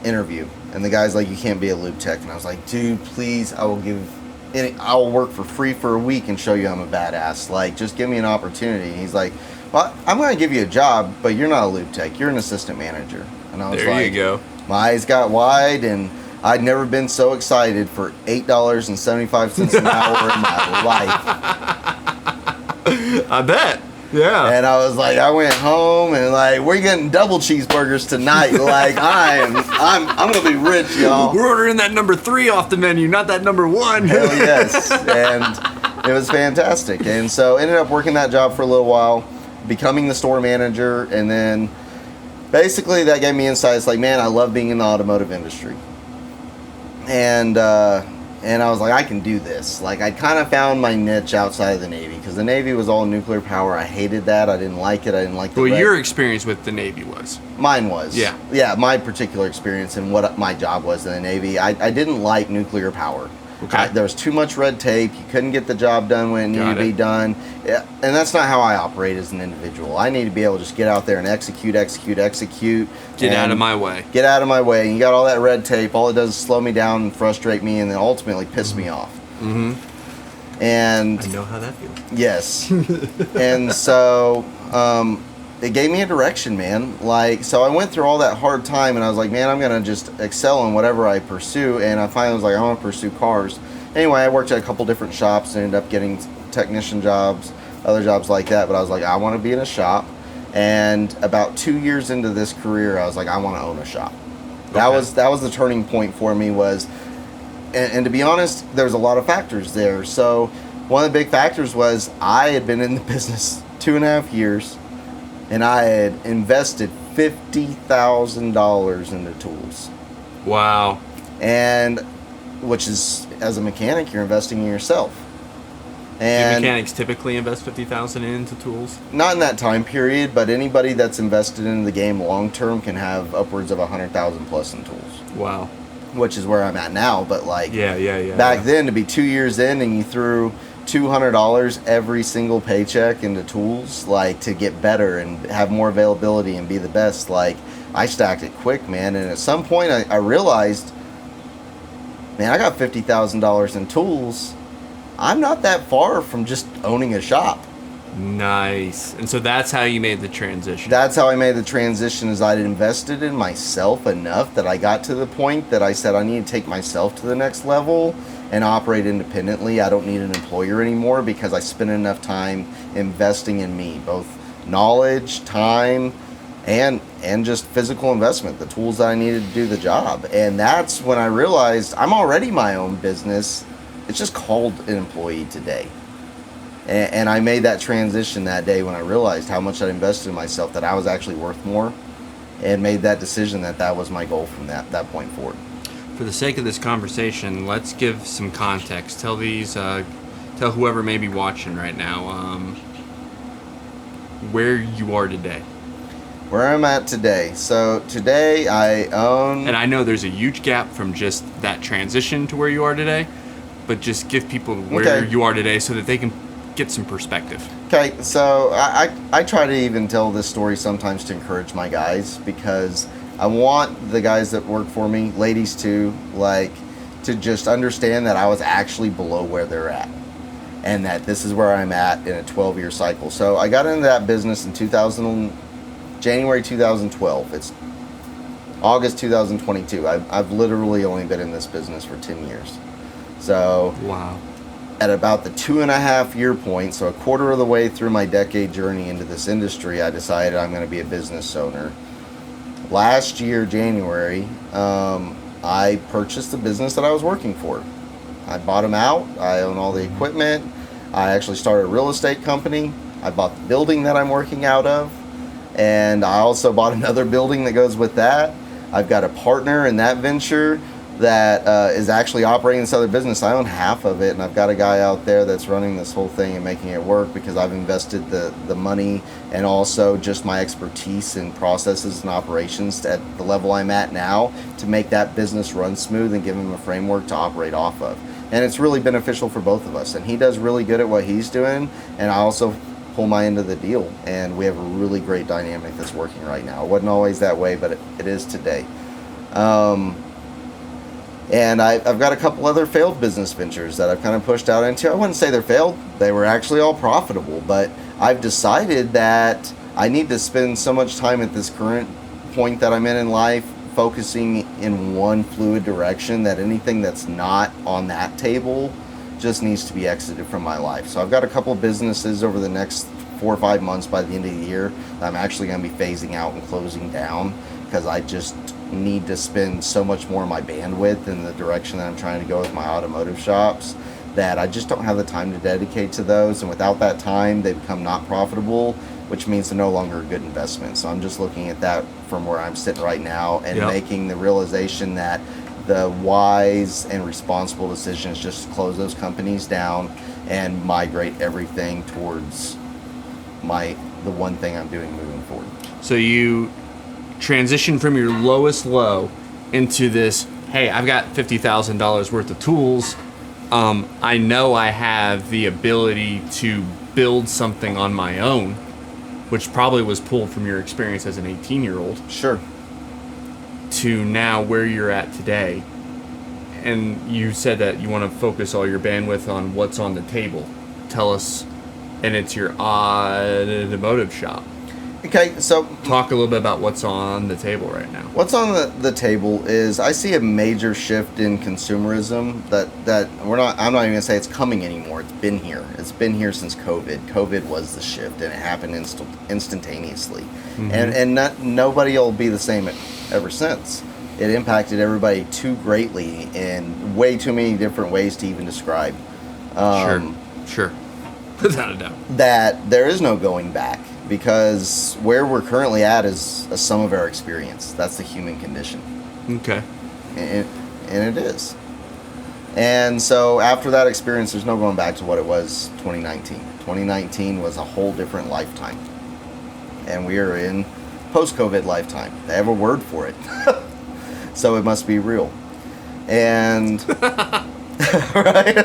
interview, and the guy's like, "You can't be a lube tech," and I was like, "Dude, please, I will work for free for a week and show you I'm a badass. Like, just give me an opportunity." And he's like, "Well, I'm going to give you a job, but you're not a lube tech. You're an assistant manager." And I was there you go. My eyes got wide, and I'd never been so excited for $8.75 an hour in my life. I bet. Yeah. And I was like, I went home and like, we're getting double cheeseburgers tonight. Like I'm gonna be rich, y'all. We're ordering that number 3 off the menu, not that number 1. Hell yes. And it was fantastic. And so ended up working that job for a little while, becoming the store manager, and then basically that gave me insights like, man, I love being in the automotive industry. And I was like, I can do this. Like, I kind of found my niche outside of the Navy because the Navy was all nuclear power. I hated that. I didn't like it. I didn't like the your experience with the Navy was? Mine was. Yeah. Yeah, my particular experience and what my job was in the Navy. I didn't like nuclear power. Okay. There was too much red tape. You couldn't get the job done when it needed to be done. Yeah, and that's not how I operate as an individual. I need to be able to just get out there and execute. Get out of my way. Get out of my way. And you got all that red tape. All it does is slow me down and frustrate me and then ultimately piss me off. Mm-hmm. And I know how that feels. Yes. And so it gave me a direction, man. Like, so I went through all that hard time and I was like, man, I'm going to just excel in whatever I pursue. And I finally was like, I want to pursue cars. Anyway, I worked at a couple different shops and ended up getting technician jobs, other jobs like that. But I was like, I want to be in a shop. And about 2 years into this career, I was like, I want to own a shop. Okay. That was the turning point for me was, and to be honest, there's a lot of factors there. So one of the big factors was I had been in the business 2.5 years. And I had invested $50,000 into tools. Wow. And which is, as a mechanic, you're investing in yourself. And do mechanics typically invest $50,000 into tools? Not in that time period, but anybody that's invested in the game long term can have upwards of $100,000 plus in tools. Wow. Which is where I'm at now, but like yeah. Back then, to be 2 years in and you threw $200 every single paycheck into tools, like to get better and have more availability and be the best, like I stacked it quick, man. And at some point I realized, man, I got $50,000 in tools. I'm not that far from just owning a shop. Nice. And so that's how you made the transition. That's how I made the transition, is I'd invested in myself enough that I got to the point that I said I need to take myself to the next level and operate independently. I don't need an employer anymore because I spent enough time investing in me, both knowledge, time, and just physical investment, the tools that I needed to do the job. And that's when I realized I'm already my own business. It's just called an employee today. And I made that transition that day when I realized how much I invested in myself, that I was actually worth more, and made that decision that was my goal from that point forward. For the sake of this conversation, let's give some context. Tell whoever may be watching right now where you are today. Where I'm at today. So today I own... And I know there's a huge gap from just that transition to where you are today, but just give people where you are today so that they can get some perspective. Okay, so I try to even tell this story sometimes to encourage my guys, because I want the guys that work for me, ladies too, to just understand that I was actually below where they're at, and that this is where I'm at in a 12-year cycle. So I got into that business in January 2012. It's August 2022. I've literally only been in this business for 10 years. So wow. At about the 2.5 year point, so a quarter of the way through my decade journey into this industry, I decided I'm going to be a business owner. Last year, January, I purchased the business that I was working for. I bought them out. I own all the equipment. I actually started a real estate company. I bought the building that I'm working out of. And I also bought another building that goes with that. I've got a partner in that venture that is actually operating this other business. I own half of it, and I've got a guy out there that's running this whole thing and making it work, because I've invested the money and also just my expertise in processes and operations at the level I'm at now to make that business run smooth and give him a framework to operate off of. And it's really beneficial for both of us. And he does really good at what he's doing, and I also pull my end of the deal, and we have a really great dynamic that's working right now. It wasn't always that way, but it is today. And I've got a couple other failed business ventures that I've kind of pushed out into. I wouldn't say they're failed. They were actually all profitable, but I've decided that I need to spend so much time at this current point that I'm in life focusing in one fluid direction that anything that's not on that table just needs to be exited from my life. So I've got a couple of businesses over the next 4 or 5 months by the end of the year that I'm actually going to be phasing out and closing down, because I just need to spend so much more of my bandwidth in the direction that I'm trying to go with my automotive shops, that I just don't have the time to dedicate to those. And without that time, they become not profitable, which means they're no longer a good investment. So I'm just looking at that from where I'm sitting right now and making the realization that the wise and responsible decision is just to close those companies down and migrate everything towards the one thing I'm doing moving forward. So you transition from your lowest low into this, hey, I've got $50,000 worth of tools. I know I have the ability to build something on my own, which probably was pulled from your experience as an 18-year-old. Sure. To now where you're at today. And you said that you want to focus all your bandwidth on what's on the table. Tell us, and it's your automotive shop. Okay, so talk a little bit about what's on the table right now. What's on the table is I see a major shift in consumerism that I'm not even gonna say it's coming anymore. It's been here. It's been here since COVID. COVID was the shift, and it happened instantaneously. Mm-hmm. And nobody will be the same ever since. It impacted everybody too greatly in way too many different ways to even describe. Sure. Without a doubt. That there is no going back. Because where we're currently at is a sum of our experience. That's the human condition. Okay. And it is. And so after that experience, there's no going back to what it was 2019. 2019 was a whole different lifetime. And we are in post-COVID lifetime. They have a word for it. So it must be real. And... right?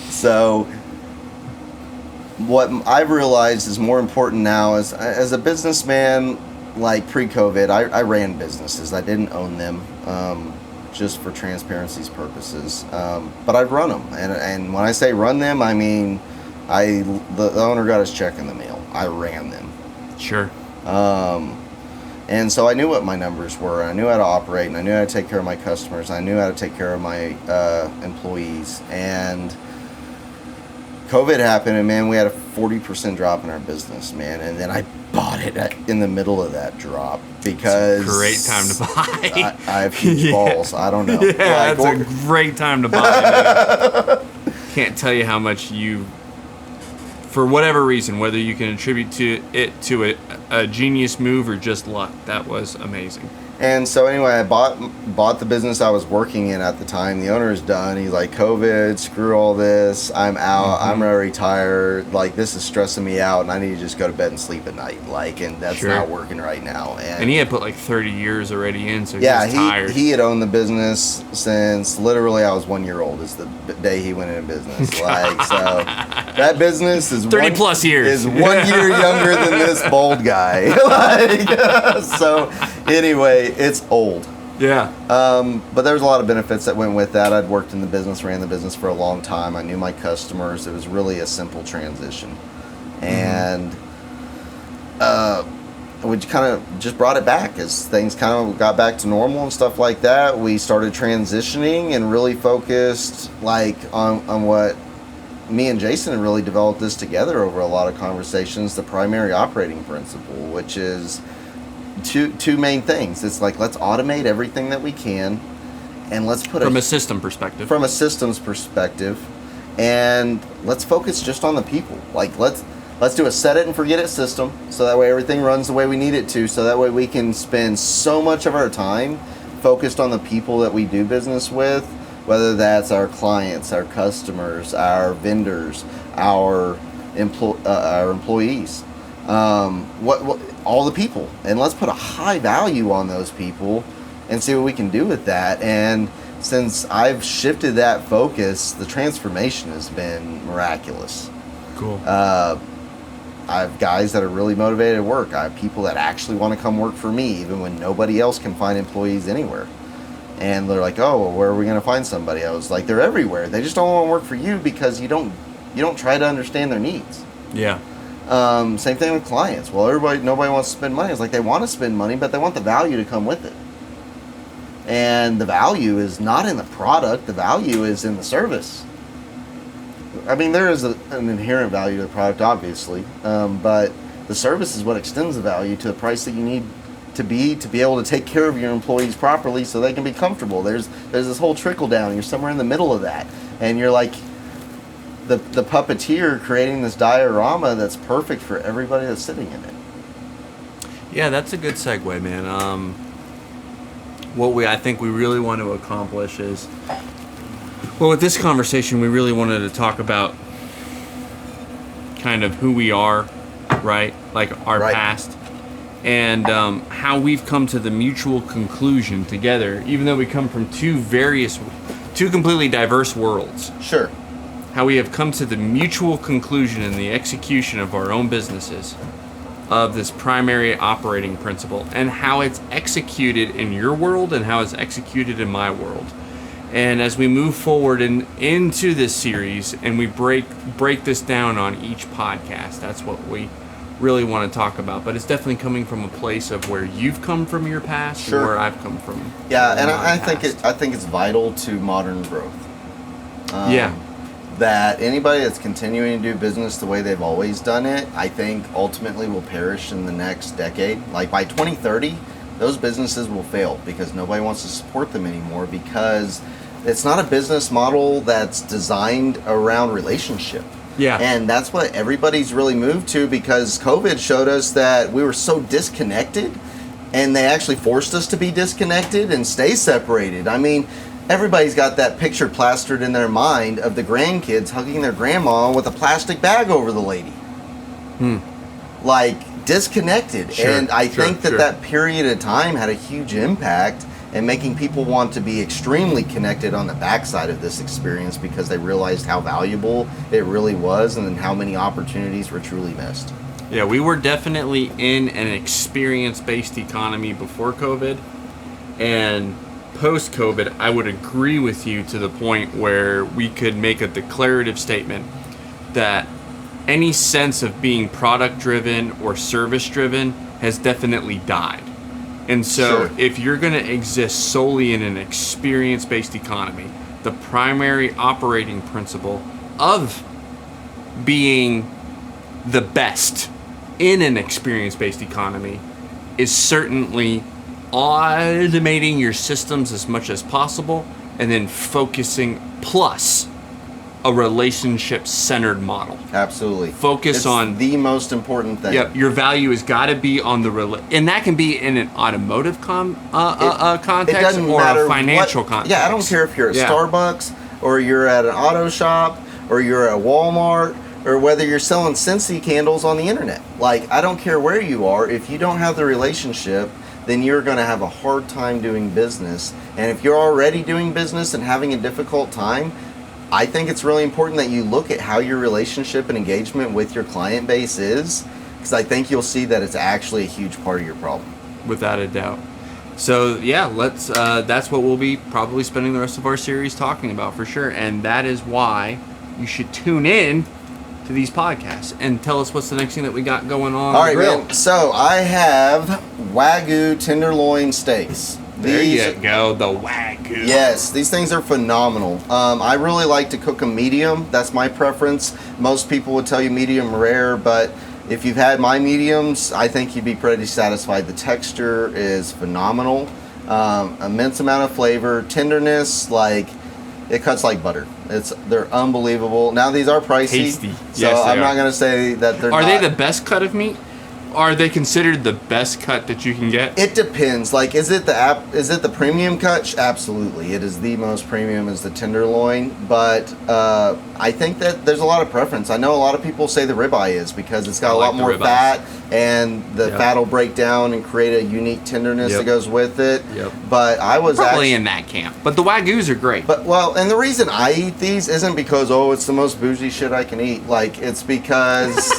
So... what I've realized is more important now is, as a businessman, like pre-COVID, I ran businesses. I didn't own them, just for transparency's purposes. But I'd run them. And when I say run them, I mean, the owner got his check in the mail. I ran them. Sure. And so I knew what my numbers were. I knew how to operate, and I knew how to take care of my customers. I knew how to take care of my employees. And COVID happened, and man, we had a 40% drop in our business, man. And then I bought it in the middle of that drop because it's a great time to buy. I have huge balls. I don't know. Yeah, that's a great time to buy. can't tell you how much you, for whatever reason, whether you can attribute to a genius move or just luck, that was amazing. And so anyway, I bought the business I was working in at the time. The owner is done. He's like, COVID, screw all this. I'm out. I'm already tired. Like, this is stressing me out, and I need to just go to bed and sleep at night. Like, and that's not working right now. And he had put like 30 years already in, so yeah, he was tired. He had owned the business since literally I was 1 year old. Is the day he went into business. Like, so that business is 30 plus years. Is 1 year younger than this bold guy. Like, so anyway. It's old. Yeah. But there's a lot of benefits that went with that. I'd worked in the business, ran the business for a long time. I knew my customers. It was really a simple transition. And we kind of just brought it back as things kind of got back to normal and stuff like that. We started transitioning and really focused like on what me and Jason had really developed this together over a lot of conversations, the primary operating principle, which is two main things. It's like, let's automate everything that we can, and let's put from a system perspective. From a systems perspective, and let's focus just on the people. Like, let's do a set it and forget it system, so that way everything runs the way we need it to, so that way we can spend so much of our time focused on the people that we do business with, whether that's our clients, our customers, our vendors, our employees. All the people, and let's put a high value on those people and see what we can do with that. And since I've shifted that focus, the transformation has been miraculous. Cool. I have guys that are really motivated at work. I have people that actually want to come work for me even when nobody else can find employees anywhere. And they're like, oh, well, where are we going to find somebody? I was like, they're everywhere. They just don't want to work for you because you don't try to understand their needs. Yeah. Same thing with clients. Well, nobody wants to spend money. It's like they want to spend money, but they want the value to come with it. And the value is not in the product. The value is in the service. I mean, there is an inherent value to the product, obviously, but the service is what extends the value to the price that you need to be able to take care of your employees properly so they can be comfortable. There's this whole trickle down. You're somewhere in the middle of that, and you're like the puppeteer creating this diorama that's perfect for everybody that's sitting in it. Yeah, that's a good segue, man. What I think we really want to accomplish is, well, with this conversation, we really wanted to talk about kind of who we are, right? Like our past, and how we've come to the mutual conclusion together, even though we come from two completely diverse worlds. Sure. How we have come to the mutual conclusion in the execution of our own businesses of this primary operating principle, and how it's executed in your world and how it's executed in my world. And as we move forward into this series and we break this down on each podcast, that's what we really want to talk about. But it's definitely coming from a place of where you've come from your past, sure, and where I've come from. Yeah, and I think it's vital to modern growth. That anybody that's continuing to do business the way they've always done it, I think ultimately will perish in the next decade. Like by 2030, those businesses will fail because nobody wants to support them anymore, because it's not a business model that's designed around relationship. Yeah. And that's what everybody's really moved to, because COVID showed us that we were so disconnected, and they actually forced us to be disconnected and stay separated. I mean, everybody's got that picture plastered in their mind of the grandkids hugging their grandma with a plastic bag over the lady. Like, disconnected. Sure, and I think that period of time had a huge impact in making people want to be extremely connected on the backside of this experience, because they realized how valuable it really was and how many opportunities were truly missed. Yeah, we were definitely in an experience-based economy before COVID, and post-COVID, I would agree with you to the point where we could make a declarative statement that any sense of being product-driven or service-driven has definitely died. And so if you're going to exist solely in an experience-based economy, the primary operating principle of being the best in an experience-based economy is certainly automating your systems as much as possible, and then focusing plus a relationship-centered model. Absolutely. Focus it's on the most important thing. Yep, your value has got to be on and that can be in an automotive context or a financial context. Yeah, I don't care if you're at Starbucks or you're at an auto shop or you're at Walmart or whether you're selling Scentsy candles on the internet. Like, I don't care where you are. If you don't have the relationship, then you're going to have a hard time doing business. And if you're already doing business and having a difficult time, I think it's really important that you look at how your relationship and engagement with your client base is, because I think you'll see that it's actually a huge part of your problem. Without a doubt. So yeah, let's. That's what we'll be probably spending the rest of our series talking about for sure, and that is why you should tune in to these podcasts and tell us what's the next thing that we got going on. All right, man. So I have Wagyu tenderloin steaks. There you go, the Wagyu. Yes, these things are phenomenal. I really like to cook them medium. That's my preference. Most people would tell you medium rare, but if you've had my mediums, I think you'd be pretty satisfied. The texture is phenomenal. Immense amount of flavor, tenderness, like it cuts like butter. They're unbelievable. Now these are pricey, tasty. So yes, I'm not going to say that they're. Are they the best cut of meat? Are they considered the best cut that you can get? It depends. Like, is it the premium cut? Absolutely, it is the most premium is the tenderloin. But I think that there's a lot of preference. I know a lot of people say the ribeye is because it's got a lot more fat, and the fat will break down and create a unique tenderness that goes with it. Yep. But I was probably in that camp. But the Wagyus are great. But and the reason I eat these isn't because it's the most bougie shit I can eat. Like, it's because.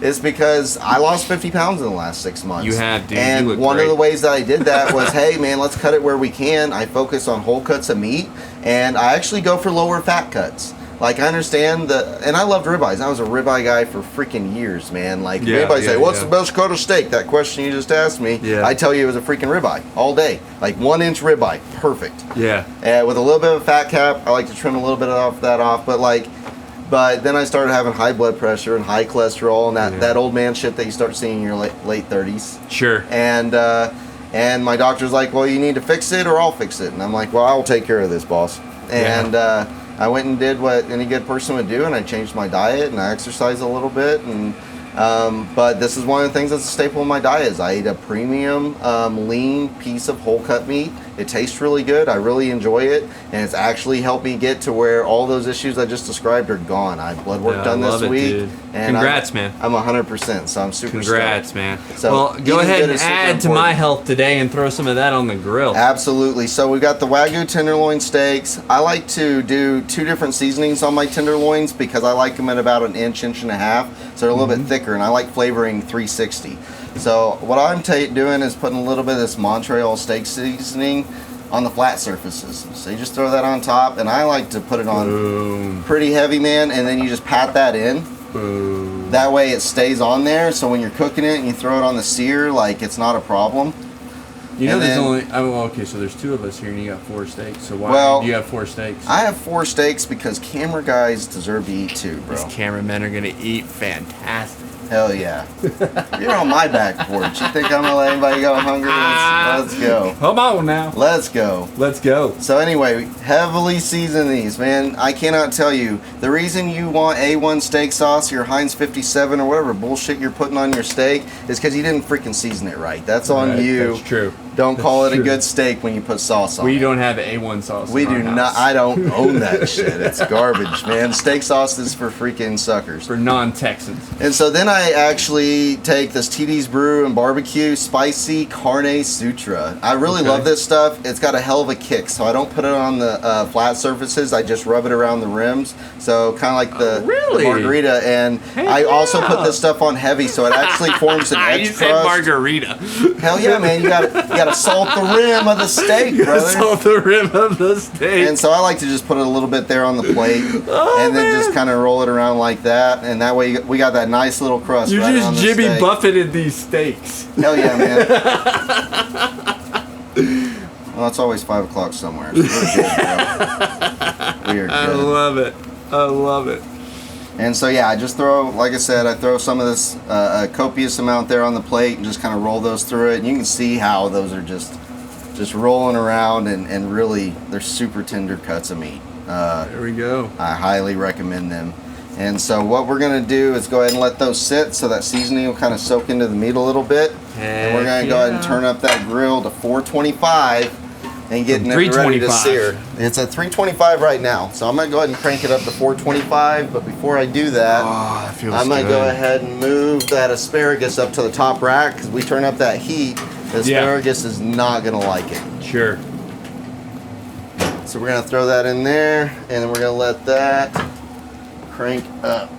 It's because I lost 50 pounds in the last 6 months. You have, dude. And you look one great. of the ways that I did that was, hey, man, let's cut it where we can. I focus on whole cuts of meat, and I actually go for lower fat cuts. Like, I understand and I loved ribeyes. I was a ribeye guy for freaking years, man. Like, everybody say, what's the best cut of steak? That question you just asked me. Yeah. I tell you it was a freaking ribeye all day. Like, 1-inch ribeye. Perfect. Yeah. And with a little bit of a fat cap, I like to trim a little bit of that off, but then I started having high blood pressure and high cholesterol and that old man shit that you start seeing in your late 30s. Sure. And my doctor's like, well, you need to fix it or I'll fix it. And I'm like, well, I'll take care of this, boss. And I went and did what any good person would do, and I changed my diet and I exercised a little bit. And but this is one of the things that's a staple in my diet is I eat a premium lean piece of whole cut meat. It tastes really good. I really enjoy it, and it's actually helped me get to where all those issues I just described are gone. I had blood work done this week. Dude. And congrats, man. I'm 100%, so I'm super Congrats, stoked. Man. So well, go ahead and add to my health today and throw some of that on the grill. Absolutely. So we've got the Wagyu tenderloin steaks. I like to do 2 different seasonings on my tenderloins because I like them at about 1 inch, 1.5 inches. So they're a little bit thicker, and I like flavoring 360. So what I'm doing is putting a little bit of this Montreal steak seasoning on the flat surfaces. So you just throw that on top, and I like to put it on pretty heavy, man, and then you just pat that in. Boom. That way it stays on there, so when you're cooking it and you throw it on the sear, like, it's not a problem. You know, there's only so there's 2 of us here and you got 4 steaks. So why do you have 4 steaks? I have 4 steaks because camera guys deserve to eat too, bro. These cameramen are gonna eat fantastic. Hell yeah. You're on my back porch. You think I'm gonna let anybody go hungry? Let's go. Come on now. Let's go. Let's go. So anyway, heavily season these, man. I cannot tell you. The reason you want A1 steak sauce, your Heinz 57 or whatever bullshit you're putting on your steak is because you didn't freaking season it right. That's on you. That's true. Don't call it a good steak when you put sauce on it. We don't have A1 sauce. We do not. I don't own that shit. It's garbage, man. Steak sauce is for freaking suckers. For non-Texans. And so then I actually take this TD's Brew and Barbecue Spicy Carne Sutra. I really love this stuff. It's got a hell of a kick. So I don't put it on the flat surfaces. I just rub it around the rims. So kind of like the margarita. And I also put this stuff on heavy, so it actually forms an edge crust. You said margarita. Hell yeah, man. You got to salt the rim of the steak, brother. Salt the rim of the steak. And so I like to just put it a little bit there on the plate, and then just kind of roll it around like that, and that way we got that nice little crust. You right just on the Jimmy steak. Buffetted these steaks. Hell yeah, man. Well, it's always 5 o'clock somewhere. So we're good, bro. We are good. I love it. I love it. And so yeah, I just throw, like I said, I throw some of this a copious amount there on the plate and just kind of roll those through it. And you can see how those are just rolling around and really they're super tender cuts of meat. There we go. I highly recommend them. And so what we're going to do is go ahead and let those sit so that seasoning will kind of soak into the meat a little bit. And we're going to go ahead and turn up that grill to 425 and getting it ready to sear. It's at 325 right now. So I'm going to go ahead and crank it up to 425. But before I do that, I'm going to go ahead and move that asparagus up to the top rack because we turn up that heat. The asparagus is not going to like it. Sure. So we're going to throw that in there and then we're going to let that crank up.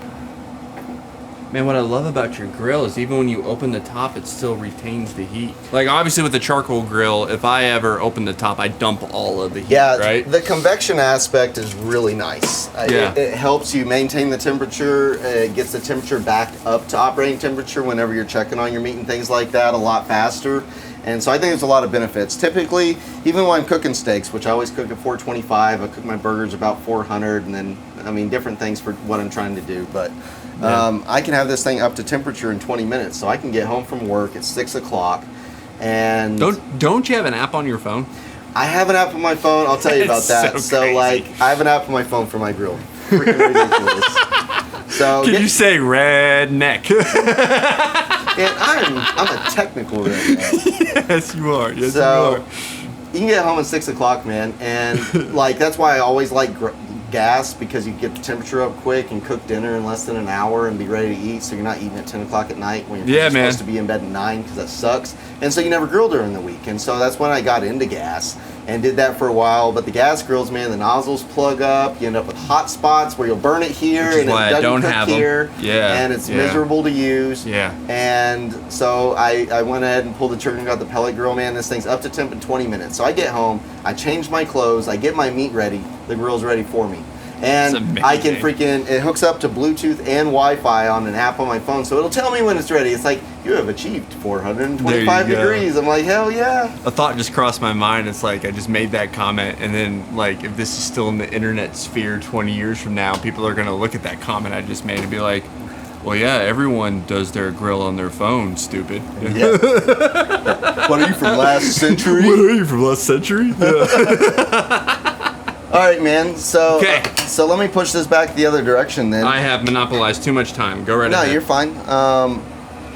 Man, what I love about your grill is even when you open the top, it still retains the heat. Like, obviously with the charcoal grill, if I ever open the top, I dump all of the heat, right? The convection aspect is really nice. It helps you maintain the temperature. It gets the temperature back up to operating temperature whenever you're checking on your meat and things like that a lot faster. And so I think there's a lot of benefits. Typically, even when I'm cooking steaks, which I always cook at 425, I cook my burgers about 400, and then, I mean, different things for what I'm trying to do. But I can have this thing up to temperature in 20 minutes. So I can get home from work at 6 o'clock. And don't you have an app on your phone? I have an app on my phone. I'll tell you about that. So I have an app on my phone for my grill. Freaking ridiculous. So Can you say redneck? And I'm a technical redneck. Yes, you are. Yes, so, you are. You can get home at 6 o'clock, man. And like that's why I always like gas, because you get the temperature up quick and cook dinner in less than an hour and be ready to eat, so you're not eating at 10 o'clock at night when you're supposed to be in bed at 9, because that sucks. And so you never grill during the week. And so that's when I got into gas and did that for a while. But the gas grills, man, the nozzles plug up. You end up with hot spots where you'll burn it here and it doesn't cook here. Yeah. And it's miserable to use. Yeah. And so I went ahead and pulled the trigger and got the pellet grill, man. This thing's up to temp in 20 minutes. So I get home, I change my clothes, I get my meat ready, the grill's ready for me. And I can it hooks up to Bluetooth and Wi-Fi on an app on my phone, so it'll tell me when it's ready. It's like, you have achieved 425 degrees. I'm like, hell yeah. A thought just crossed my mind. It's like, I just made that comment, and then, like, if this is still in the internet sphere 20 years from now, people are going to look at that comment I just made and be like, well, yeah, everyone does their grill on their phone, stupid. Yeah. What are you, from last century? What are you, from last century? Yeah. All right, man. So let me push this back the other direction then. I have monopolized too much time. Go right ahead. No, you're fine.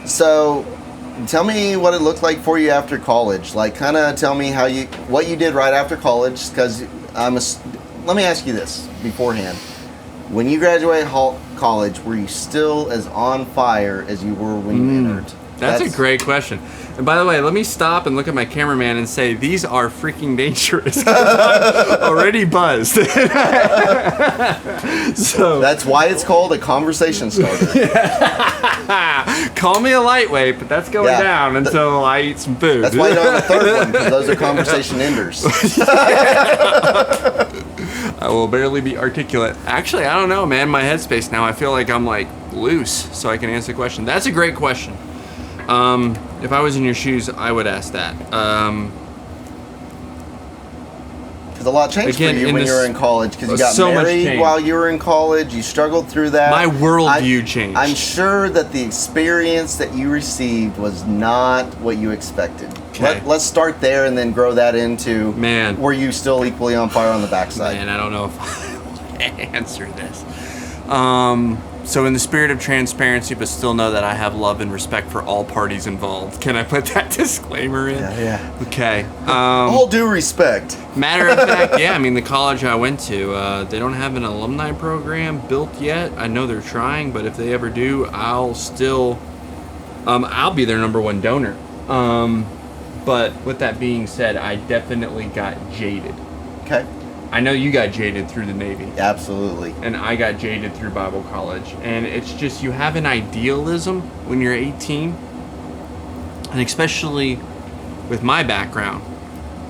So tell me what it looked like for you after college. Like, kind of tell me what you did right after college. Because let me ask you this beforehand. When you graduated college, were you still as on fire as you were when you entered? That's a great question. And by the way, let me stop and look at my cameraman and say, these are freaking dangerous. I'm already buzzed. So that's why it's called a conversation starter. Call me a lightweight, but that's going down until I eat some food. That's why you don't have a third one, because those are conversation enders. I will barely be articulate. Actually, I don't know, man. My headspace now, I feel like I'm like loose, so I can answer the question. That's a great question. If I was in your shoes, I would ask that. Because a lot changed for you when you were in college. Because you got married while you were in college. You struggled through that. My worldview changed. I'm sure that the experience that you received was not what you expected. Okay. Let's start there and then grow that into, were you still equally on fire on the backside? Man, I don't know if I want to answer this. So in the spirit of transparency, but still know that I have love and respect for all parties involved. Can I put that disclaimer in? Yeah. Okay. All due respect. Matter of fact, I mean, the college I went to, they don't have an alumni program built yet. I know they're trying, but if they ever do, I'll be their number one donor. But with that being said, I definitely got jaded. Okay. I know you got jaded through the Navy. Absolutely. And I got jaded through Bible college. And it's just, you have an idealism when you're 18. And especially with my background.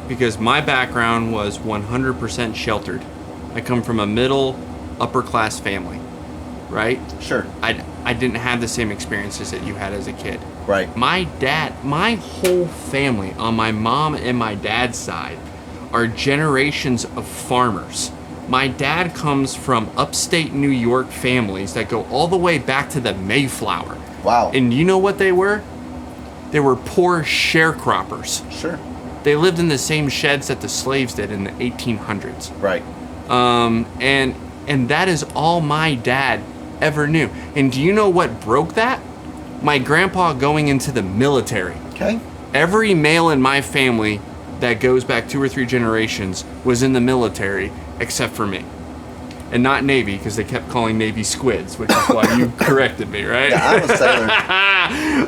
Because my background was 100% sheltered. I come from a middle, upper class family. Right? Sure. I didn't have the same experiences that you had as a kid. Right. My whole family on my mom and my dad's side are generations of farmers. My dad comes from upstate New York families that go all the way back to the Mayflower. Wow. And you know what they were? They were poor sharecroppers. Sure. They lived in the same sheds that the slaves did in the 1800s. Right. And that is all my dad ever knew. And do you know what broke that? My grandpa going into the military. Okay. Every male in my family that goes back 2 or 3 generations was in the military, except for me. And not Navy, because they kept calling Navy squids, which is why you corrected me, right? Yeah, I'm a sailor.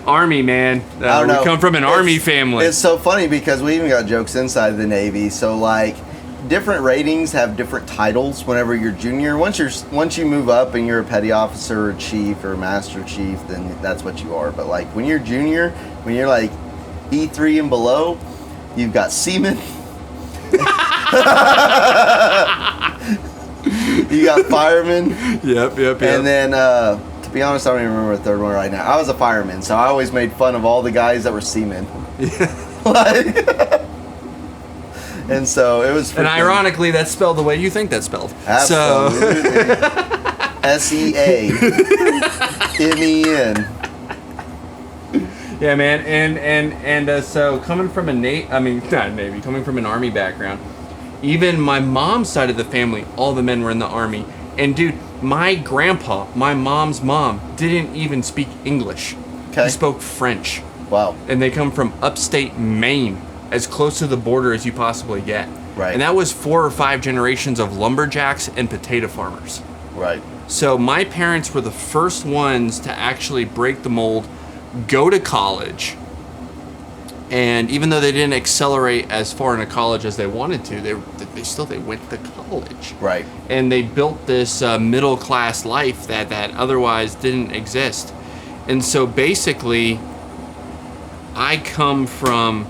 Army, man. I don't know. We come from an Army family. It's so funny because we even got jokes inside of the Navy. So like, different ratings have different titles. Whenever you're junior, once you move up and you're a petty officer or chief or master chief, then that's what you are. But like when you're junior, when you're like E3 and below, you've got seaman. You got fireman. Yep. And then, to be honest, I don't even remember the third one right now. I was a fireman, so I always made fun of all the guys that were seamen. Yeah. And so it was. And ironically, that's spelled the way you think that's spelled. Absolutely. SEAMEN. Yeah, man. And so coming from coming from an Army background. Even my mom's side of the family, all the men were in the Army. And dude, my grandpa, my mom's mom, didn't even speak English. Okay. He spoke French. Wow. And they come from upstate Maine, as close to the border as you possibly get. Right. And that was 4 or 5 generations of lumberjacks and potato farmers. Right. So my parents were the first ones to actually break the mold, go to college. And even though they didn't accelerate as far into college as they wanted to, they went to college. Right. And they built this middle class life that otherwise didn't exist. And so basically, I come from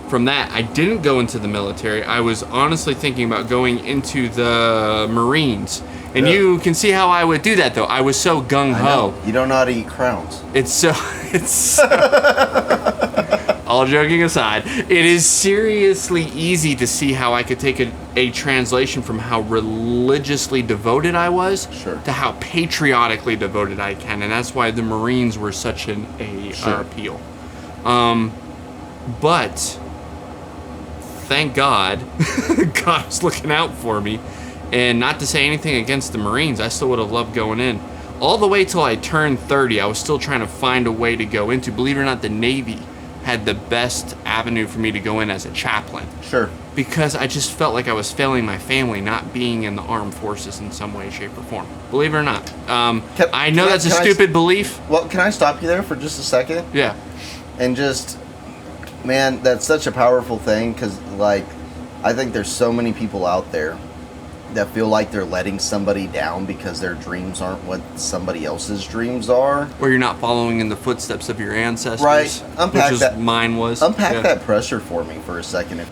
that. I didn't go into the military. I was honestly thinking about going into the Marines. And Yeah. you can see how I would do that, though. I was so gung-ho. You don't know how to eat crowns. It's all joking aside, it is seriously easy to see how I could take a translation from how religiously devoted I was to how patriotically devoted I can, and that's why the Marines were such an appeal. But thank God, God was looking out for me, and not to say anything against the Marines, I still would have loved going in. All the way till I turned 30, I was still trying to find a way to go into. Believe it or not, the Navy had the best avenue for me to go in as a chaplain. Sure. Because I just felt like I was failing my family not being in the armed forces in some way, shape, or form. Believe it or not. I know that's a stupid belief. Well, can I stop you there for just a second? Yeah. And just, man, that's such a powerful thing because, like, I think there's so many people out there that feel like they're letting somebody down because their dreams aren't what somebody else's dreams are. Or you're not following in the footsteps of your ancestors. Right. Unpack that. Mine was. Unpack that pressure for me for a second.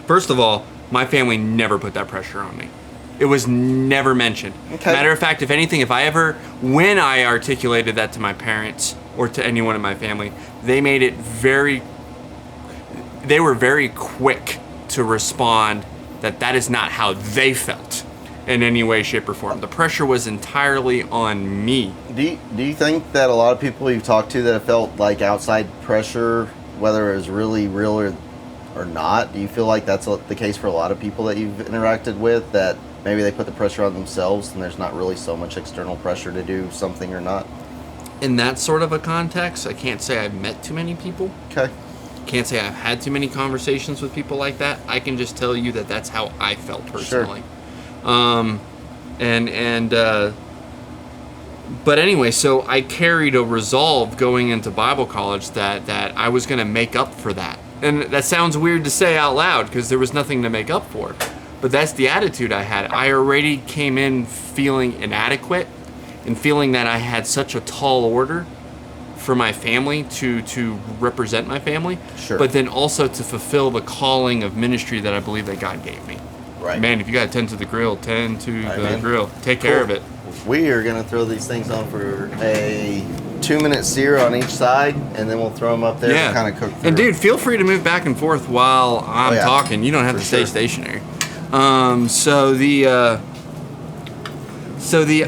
First of all, my family never put that pressure on me. It was never mentioned. Okay. Matter of fact, if anything, when I articulated that to my parents or to anyone in my family, they were very quick to respond that is not how they felt in any way, shape, or form. The pressure was entirely on me. Do you think that a lot of people you've talked to that have felt like outside pressure, whether it was really real or not, do you feel like that's the case for a lot of people that you've interacted with, that maybe they put the pressure on themselves and there's not really so much external pressure to do something or not? In that sort of a context, I can't say I've met too many people. Okay. Can't say I've had too many conversations with people like that. I can just tell you that that's how I felt personally. Sure. But anyway, so I carried a resolve going into Bible college that I was going to make up for that. And that sounds weird to say out loud because there was nothing to make up for. But that's the attitude I had. I already came in feeling inadequate and feeling that I had such a tall order for my family to represent my family, sure, but then also to fulfill the calling of ministry that I believe that God gave me. Right. Man, if you got to tend to the grill, tend to the grill. Take care of it. We are going to throw these things on for a 2-minute sear on each side, and then we'll throw them up there and kind of cook through. And dude, feel free to move back and forth while I'm talking. You don't have to stay stationary. So the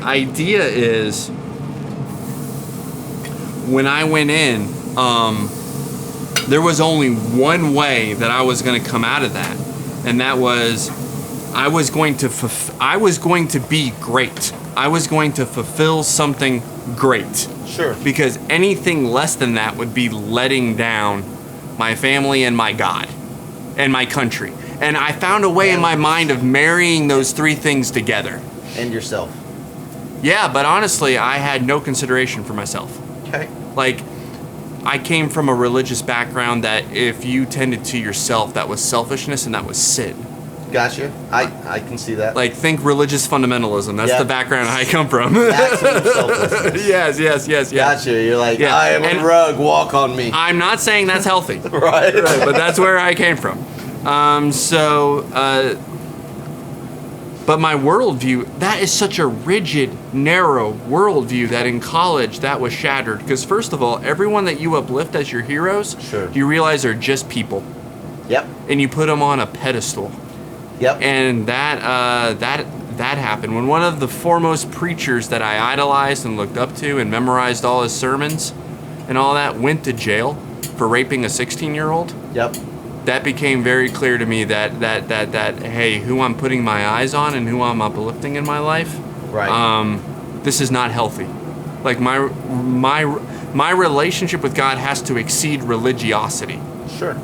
idea is, when I went in, there was only one way that I was going to come out of that, and that was I was going to be great. I was going to fulfill something great. Sure. Because anything less than that would be letting down my family and my God and my country. And I found a way in my mind of marrying those three things together. And yourself. Yeah, but honestly, I had no consideration for myself. Okay. Like, I came from a religious background that if you tended to yourself, that was selfishness and that was sin. Gotcha. I can see that. Like, think religious fundamentalism. That's the background I come from. Maximum selflessness. Yes. Gotcha. You're like, Yeah. I am a rug, walk on me. I'm not saying that's healthy. Right. But that's where I came from. But my worldview, that is such a rigid, narrow worldview that in college that was shattered. Because first of all, everyone that you uplift as your heroes, Sure. you realize are just people. Yep. And you put them on a pedestal. Yep. And that happened when one of the foremost preachers that I idolized and looked up to and memorized all his sermons and all that went to jail for raping a 16-year-old. Yep. That became very clear to me that hey, who I'm putting my eyes on and who I'm uplifting in my life, Right. This is not healthy. Like my relationship with God has to exceed religiosity. Sure.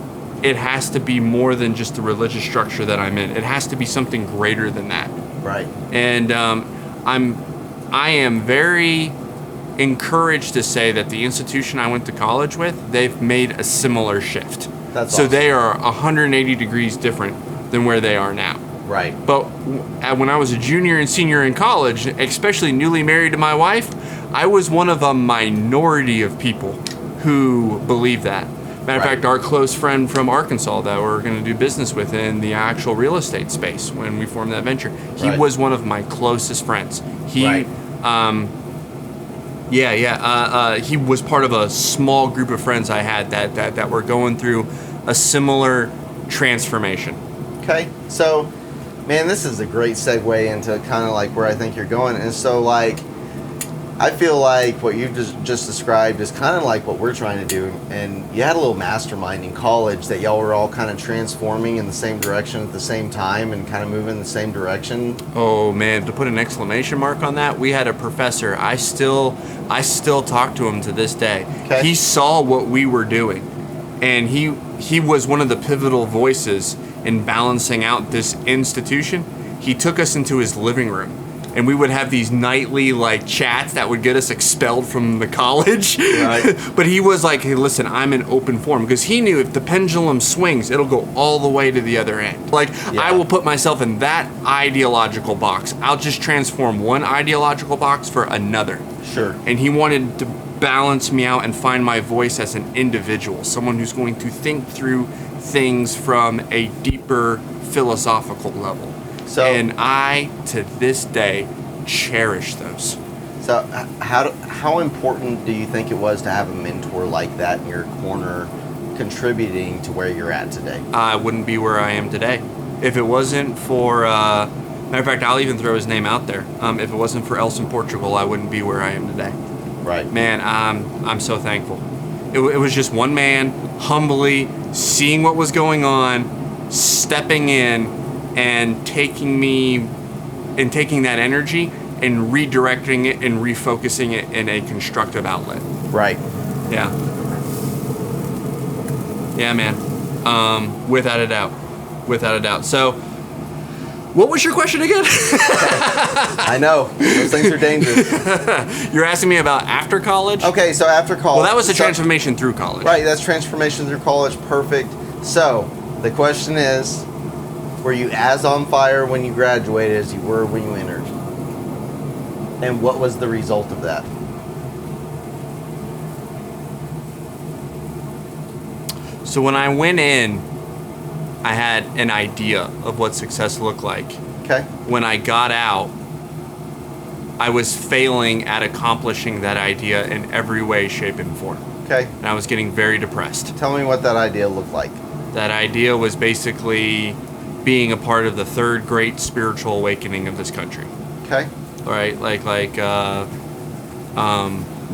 It has to be more than just the religious structure that I'm in. It has to be something greater than that. Right. And I am very encouraged to say that the institution I went to college with, they've made a similar shift. That's so awesome. they are 180 degrees different than where they are now. Right. But when I was a junior and senior in college, especially newly married to my wife, I was one of a minority of people who believe that. Matter of fact, our close friend from Arkansas that we're going to do business with in the actual real estate space when we formed that venture, he was one of my closest friends. He, he was part of a small group of friends I had that were going through a similar transformation. Okay, so, man, this is a great segue into kind of like where I think you're going. And so, like, I feel like what you just described is kind of like what we're trying to do. And you had a little mastermind in college that y'all were all kind of transforming in the same direction at the same time and kind of moving in the same direction. Oh man, to put an exclamation mark on that, we had a professor. I still talk to him to this day. Okay. He saw what we were doing, and he was one of the pivotal voices in balancing out this institution. He took us into his living room. And we would have these nightly like chats that would get us expelled from the college. Right. But he was like, hey, listen, I'm in open forum. Because he knew if the pendulum swings, it'll go all the way to the other end. Like, I will put myself in that ideological box. I'll just transform one ideological box for another. Sure. And he wanted to balance me out and find my voice as an individual. Someone who's going to think through things from a deeper philosophical level. So, and I, to this day, cherish those. So how important do you think it was to have a mentor like that in your corner contributing to where you're at today? I wouldn't be where I am today. If it wasn't for, matter of fact, I'll even throw his name out there. If it wasn't for Elson Portugal, I wouldn't be where I am today. Right. Man, I'm so thankful. It was just one man, humbly, seeing what was going on, stepping in, and taking that energy and redirecting it and refocusing it in a constructive outlet. Right. Yeah. Yeah, man. Without a doubt. So, what was your question again? I know. Those things are dangerous. You're asking me about after college? Okay, so after college. Well, that was a transformation through college. Right, that's transformation through college. Perfect. So, the question is, were you as on fire when you graduated as you were when you entered? And what was the result of that? So when I went in, I had an idea of what success looked like. Okay. When I got out, I was failing at accomplishing that idea in every way, shape, and form. Okay. And I was getting very depressed. Tell me what that idea looked like. That idea was basically being a part of the third great spiritual awakening of this country. Okay. All right,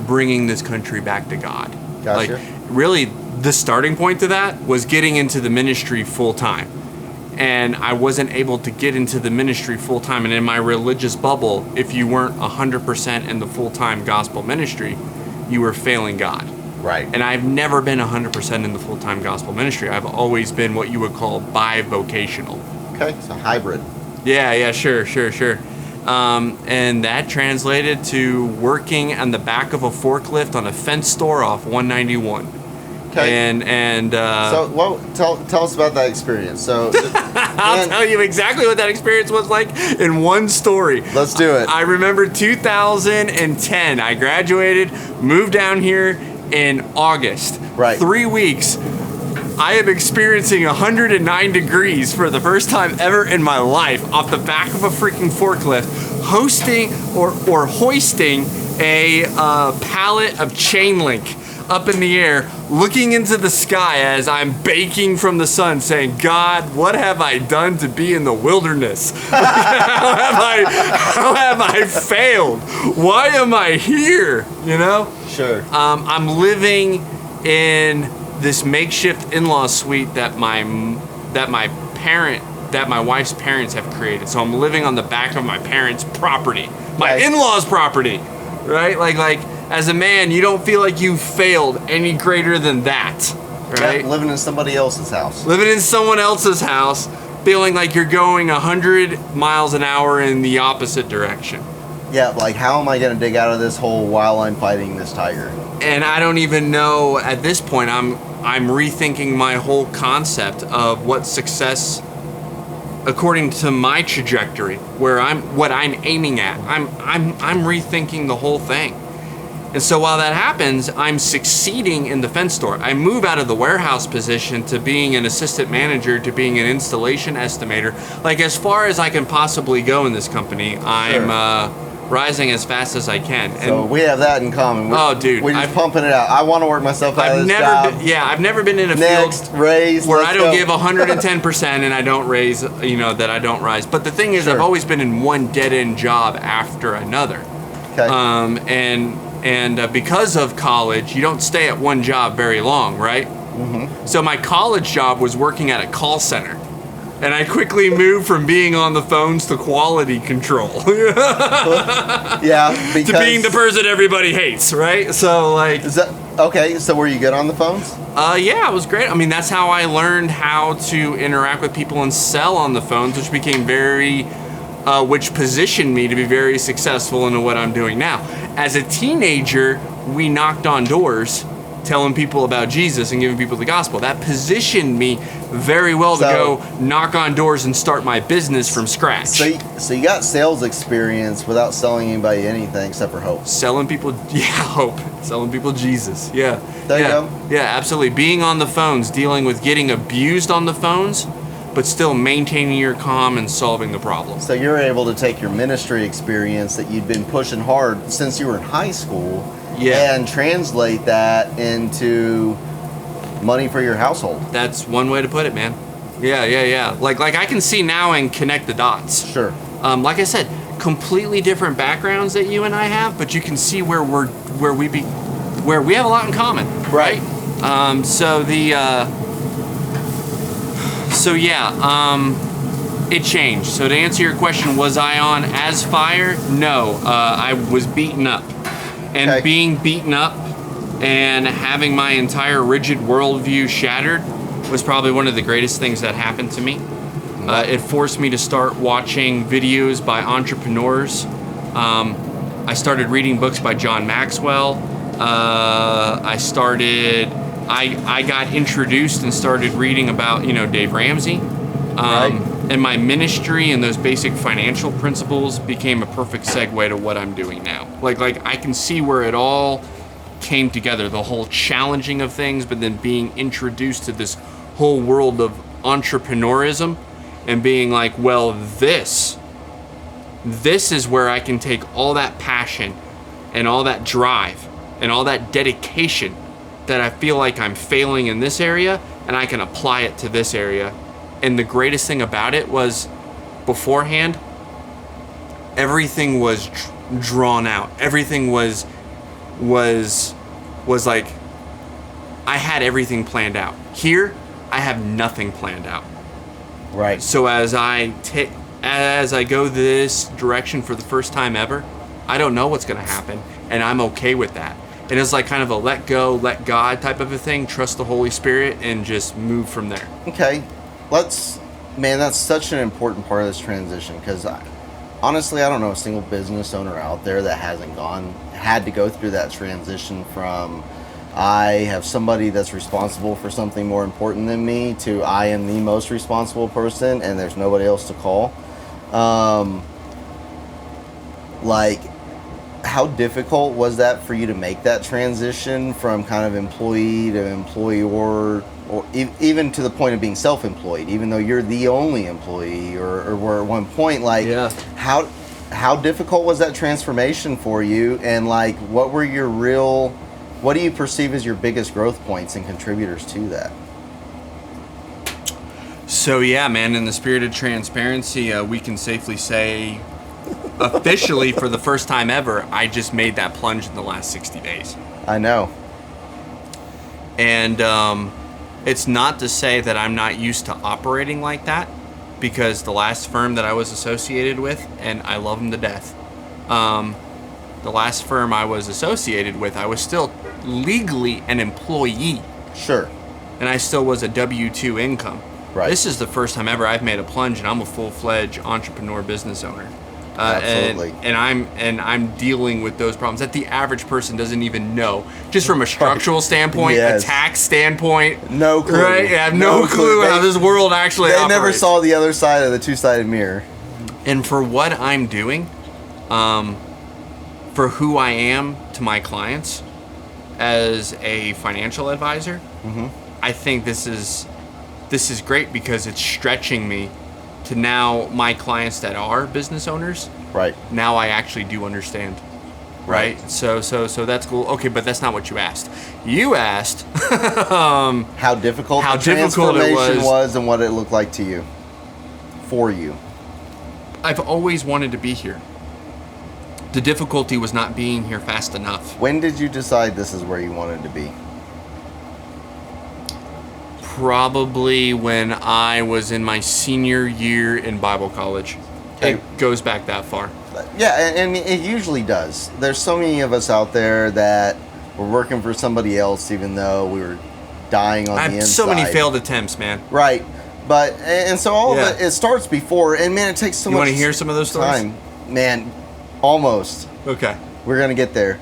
bringing this country back to God. Gotcha. Like, really, the starting point to that was getting into the ministry full time. and I wasn't able to get into the ministry full time. And in my religious bubble, if you weren't 100% in the full-time gospel ministry, you were failing God. Right. And I've never been 100% in the full-time gospel ministry. I've always been what you would call bivocational. Okay, so hybrid. Yeah, sure. And that translated to working on the back of a forklift on a fence store off 191. Okay. And so, well, tell us about that experience. So, I'll tell you exactly what that experience was like in one story. Let's do it. I remember 2010. I graduated, moved down here in August. Right. 3 weeks. I am experiencing 109 degrees for the first time ever in my life off the back of a freaking forklift, hosting or hoisting a pallet of chain link up in the air, looking into the sky as I'm baking from the sun, saying, God, what have I done to be in the wilderness? How have I failed? Why am I here? You know? Sure. I'm living in this makeshift in-law suite that my wife's parents have created. So I'm living on the back of my parents' property, my in-laws' property, right? Like as a man, you don't feel like you failed any greater than that, right? Yeah, living in somebody else's house. Living in someone else's house, feeling like you're going 100 miles an hour in the opposite direction. Yeah, like how am I going to dig out of this hole while I'm fighting this tiger? And I don't even know at this point. I'm rethinking my whole concept of what success, according to my trajectory, what I'm aiming at. I'm rethinking the whole thing. And so while that happens, I'm succeeding in the fence store. I move out of the warehouse position to being an assistant manager to being an installation estimator. Like as far as I can possibly go in this company, I'm rising as fast as I can. So we have that in common. We're just pumping it out. I want to work myself out of this job. I've never been in a Next, field raise, where I don't give 110% and I don't raise, that I don't rise. But the thing is, I've always been in one dead-end job after another. Okay. And because of college, you don't stay at one job very long, right? Mm-hmm. So my college job was working at a call center. And I quickly moved from being on the phones to quality control. Yeah, because... to being the person everybody hates, right? So, like... Is that... Okay, so were you good on the phones? Yeah, it was great. I mean, that's how I learned how to interact with people and sell on the phones, which became which positioned me to be very successful in what I'm doing now. As a teenager, we knocked on doors telling people about Jesus and giving people the gospel. That positioned me very well to go knock on doors and start my business from scratch. So you got sales experience without selling anybody anything except for hope. Selling people, hope. Selling people Jesus, yeah. There you go. Yeah, absolutely. Being on the phones, dealing with getting abused on the phones, but still maintaining your calm and solving the problem. So you're able to take your ministry experience that you'd been pushing hard since you were in high school and translate that into money for your household. That's one way to put it, man. Yeah. Like I can see now and connect the dots. Sure. Like I said, completely different backgrounds that you and I have, but you can see where we have a lot in common, right? It changed. So to answer your question, was I on As Fire? No, I was beaten up. And being beaten up and having my entire rigid worldview shattered was probably one of the greatest things that happened to me. It forced me to start watching videos by entrepreneurs. I started reading books by John Maxwell. I got introduced and started reading about, Dave Ramsey. And my ministry and those basic financial principles became a perfect segue to what I'm doing now. Like I can see where it all came together, the whole challenging of things, but then being introduced to this whole world of entrepreneurism and being like, well, this is where I can take all that passion and all that drive and all that dedication that I feel like I'm failing in this area, and I can apply it to this area. And the greatest thing about it was, beforehand, everything was drawn out. Everything was like, I had everything planned out. Here, I have nothing planned out. Right. So as I go this direction for the first time ever, I don't know what's going to happen, and I'm okay with that. And it's like kind of a let go, let God type of a thing. Trust the Holy Spirit and just move from there. Okay. That's such an important part of this transition, because honestly, I don't know a single business owner out there that hasn't had to go through that transition from I have somebody that's responsible for something more important than me to I am the most responsible person and there's nobody else to call. How difficult was that for you to make that transition from kind of employee to employer, or even to the point of being self-employed, even though you're the only employee, or were at one point, how difficult was that transformation for you? And what do you perceive as your biggest growth points and contributors to that? So yeah, man, in the spirit of transparency, we can safely say officially for the first time ever, I just made that plunge in the last 60 days. I know. And it's not to say that I'm not used to operating like that, because the last firm that I was associated with, and I love them to death, the last firm I was associated with, I was still legally an employee. Sure. And I still was a W-2 income. Right. This is the first time ever I've made a plunge, and I'm a full-fledged entrepreneur business owner. Absolutely. And I'm dealing with those problems that the average person doesn't even know. Just from a structural standpoint, Yes. a tax standpoint. No clue. Right? I have no clue how this world actually operates. They never saw the other side of the two-sided mirror. And for what I'm doing, for who I am to my clients as a financial advisor, I think this is great, because it's stretching me to now my clients that are business owners. Right. Now I actually do understand. Right? So that's cool. Okay, but that's not what you asked. You asked how difficult the transformation was and what it looked like to you. For you. I've always wanted to be here. The difficulty was not being here fast enough. When did you decide this is where you wanted to be? Probably when I was in my senior year in Bible college. Okay. It goes back that far. Yeah, and it usually does. There's so many of us out there that were working for somebody else, even though we were dying on the inside. So many failed attempts, man. Right. But, and so all of it starts before, and man, it takes so much time. You want to hear some of those stories? Man, almost. Okay. We're going to get there.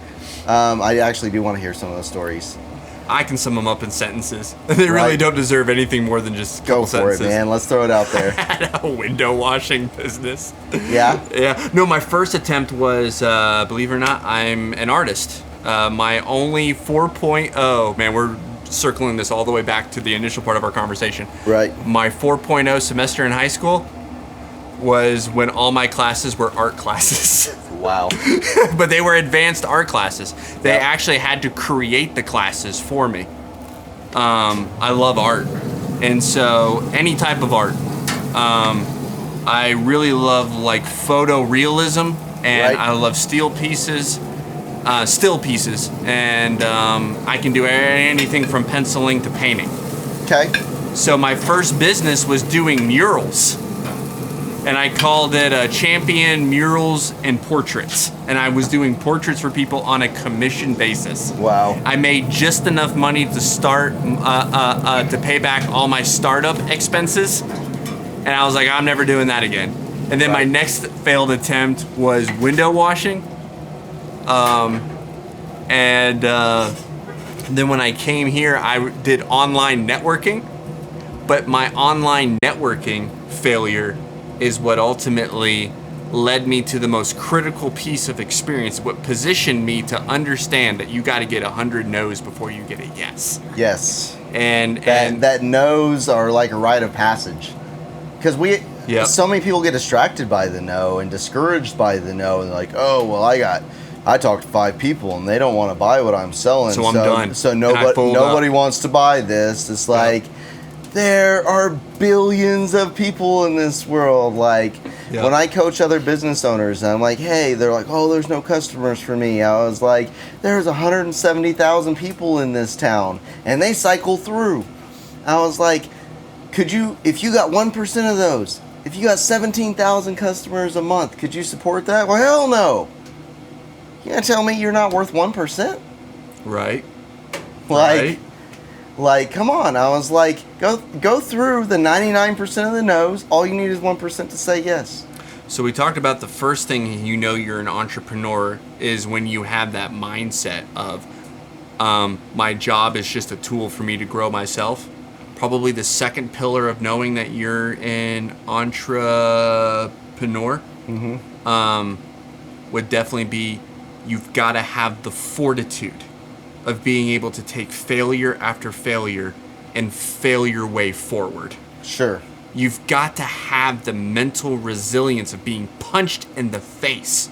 I actually do want to hear some of those stories. I can sum them up in sentences. They really don't deserve anything more than just a couple sentences. Go for it, man. Let's throw it out there. I had a window washing business. Yeah? Yeah. No, my first attempt was, believe it or not, I'm an artist. My only 4.0, man, we're circling this all the way back to the initial part of our conversation. Right. My 4.0 semester in high school was when all my classes were art classes. Wow. But they were advanced art classes. They actually had to create the classes for me. I love art. And so any type of art. I really love photorealism, and I love still pieces. And I can do anything from penciling to painting. Okay. So my first business was doing murals. And I called it Champion Murals and Portraits. And I was doing portraits for people on a commission basis. Wow. I made just enough money to start, to pay back all my startup expenses. And I was like, I'm never doing that again. And then my next failed attempt was window washing. And then when I came here, I did online networking. But my online networking failure is what ultimately led me to the most critical piece of experience, what positioned me to understand that you got to get 100 no's before you get a yes. Yes. And that no's are like a rite of passage. Because so many people get distracted by the no and discouraged by the no, and they're like, oh, well, I talked to 5 people and they don't want to buy what I'm selling. So I'm done. So nobody wants to buy this. It's like, there are billions of people in this world. When I coach other business owners, I'm like, hey, they're like, oh, there's no customers for me. I was like, there's 170,000 people in this town, and they cycle through. I was like, Could you, if you got 1% of those, if you got 17,000 customers a month, could you support that? Well, hell no. You gonna tell me you're not worth 1%? Right. Like, come on. I was like, go through the 99% of the no's. All you need is 1% to say yes. So we talked about the first thing you know you're an entrepreneur is when you have that mindset of my job is just a tool for me to grow myself. Probably the second pillar of knowing that you're an entrepreneur would definitely be you've got to have the fortitude of being able to take failure after failure and fail your way forward. Sure. You've got to have the mental resilience of being punched in the face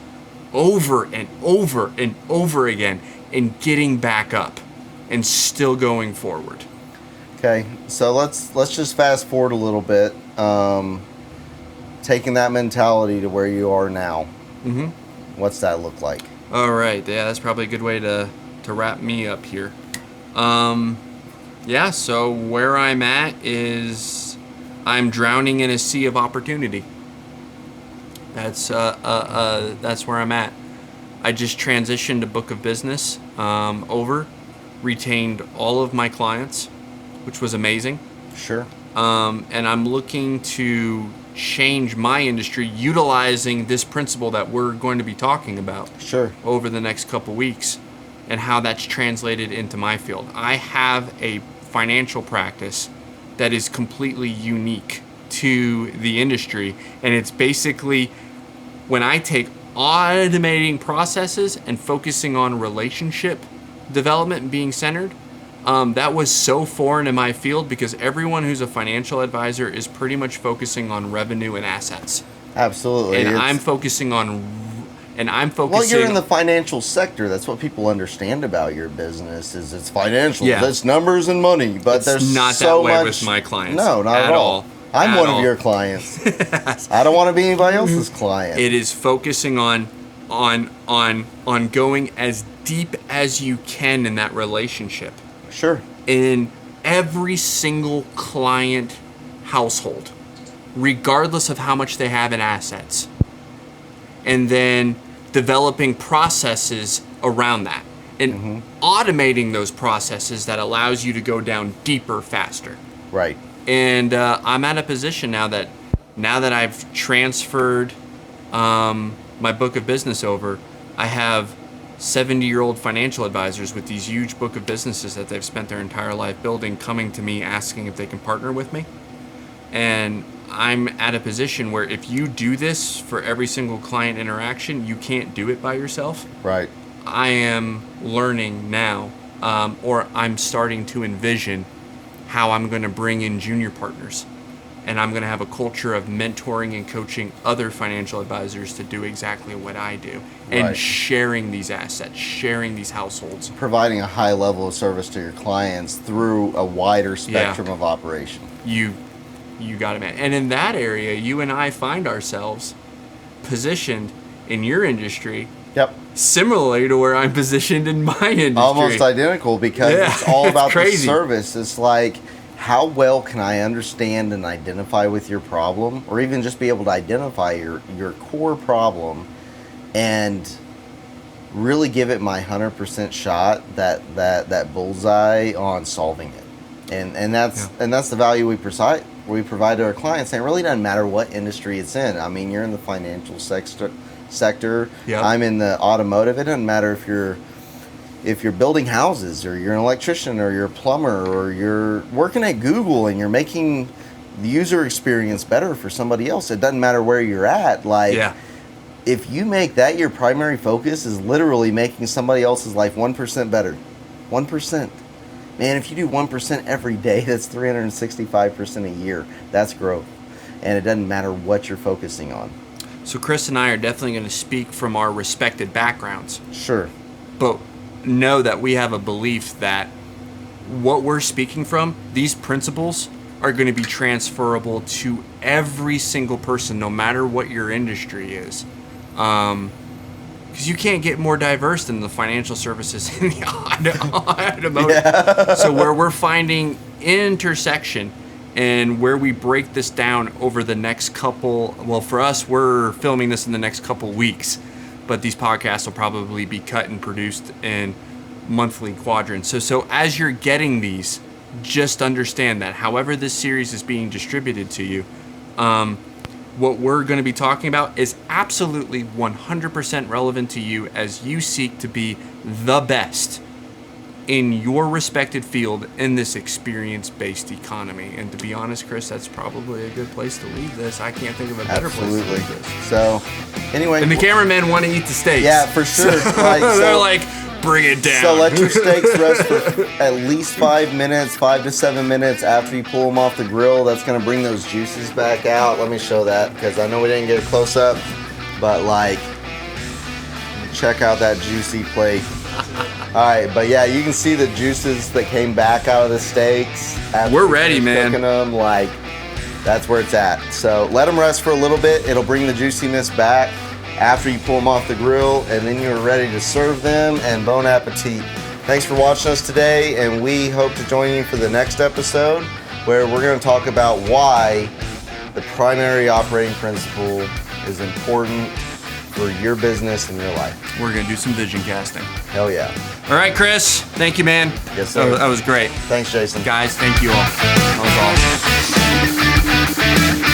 over and over and over again and getting back up and still going forward. Okay, so let's just fast forward a little bit. Taking that mentality to where you are now. Mm-hmm. What's that look like? All right, yeah, that's probably a good way to wrap me up here. Yeah, so where I'm at is I'm drowning in a sea of opportunity. That's where I'm at. I just transitioned a book of business over, retained all of my clients, which was amazing. Sure. And I'm looking to change my industry utilizing this principle that we're going to be talking about over the next couple weeks and how that's translated into my field. I have a financial practice that is completely unique to the industry, and it's basically when I take automating processes and focusing on relationship development and being centered. That was so foreign in my field because everyone who's a financial advisor is pretty much focusing on revenue and assets. Absolutely. And I'm focusing on. Well, you're in the financial sector. That's what people understand about your business is it's financial. Yeah. It's numbers and money. But it's there's not so that way much with my clients. No, not at all. I'm one of your clients. I don't want to be anybody else's client. It is focusing on going as deep as you can in that relationship. Sure. In every single client household, regardless of how much they have in assets. And then developing processes around that. And automating those processes that allows you to go down deeper, faster. Right. And I'm at a position now that I've transferred my book of business over, I have 70-year-old financial advisors with these huge book of businesses that they've spent their entire life building coming to me asking if they can partner with me. And I'm at a position where if you do this for every single client interaction, you can't do it by yourself. Right. I am learning now, or I'm starting to envision how I'm going to bring in junior partners. And I'm going to have a culture of mentoring and coaching other financial advisors to do exactly what I do. And sharing these assets, sharing these households. Providing a high level of service to your clients through a wider spectrum of operation. You got it, man. And in that area, you and I find ourselves positioned in your industry. Yep. Similarly to where I'm positioned in my industry. Almost identical because it's all about crazy. the service. It's like, how well can I understand and identify with your problem, or even just be able to identify your core problem and really give it my 100% shot, that bullseye on solving it. And that's the value we provide to our clients. And it really doesn't matter what industry it's in. I mean, you're in the financial sector. Yep. I'm in the automotive. It doesn't matter if you're building houses, or you're an electrician, or you're a plumber, or you're working at Google and you're making the user experience better for somebody else. It doesn't matter where you're at. If you make that your primary focus, is literally making somebody else's life 1% better. 1%. Man, if you do 1% every day, that's 365% a year. That's growth. And it doesn't matter what you're focusing on. So Chris and I are definitely going to speak from our respected backgrounds. Sure. But know that we have a belief that what we're speaking from, these principles are going to be transferable to every single person, no matter what your industry is. Because you can't get more diverse than the financial services in the automotive. Yeah. So where we're finding intersection and where we break this down over the next couple, well, for us, we're filming this in the next couple weeks, but these podcasts will probably be cut and produced in monthly quadrants. So as you're getting these, just understand that however this series is being distributed to you, what we're going to be talking about is absolutely 100% relevant to you as you seek to be the best in your respected field in this experience-based economy. And to be honest, Chris, that's probably a good place to leave this. I can't think of a better place to leave this. So, anyway. And the cameramen want to eat the steaks. Yeah, for sure. They're like, bring it down. So let your steaks rest for at least 5 minutes, 5 to 7 minutes after you pull them off the grill. That's going to bring those juices back out. Let me show that because I know we didn't get a close up, but like, check out that juicy plate. All right, but yeah, you can see the juices that came back out of the steaks. We're ready, man. Cooking them, like, that's where it's at. So let them rest for a little bit. It'll bring the juiciness back after you pull them off the grill, and then you're ready to serve them, and bon appetit. Thanks for watching us today, and we hope to join you for the next episode where we're going to talk about why the primary operating principle is important for your business and your life. We're going to do some vision casting. Hell yeah. All right, Chris. Thank you, man. Yes, sir. That was great. Thanks, Jason. Guys, thank you all. That was awesome.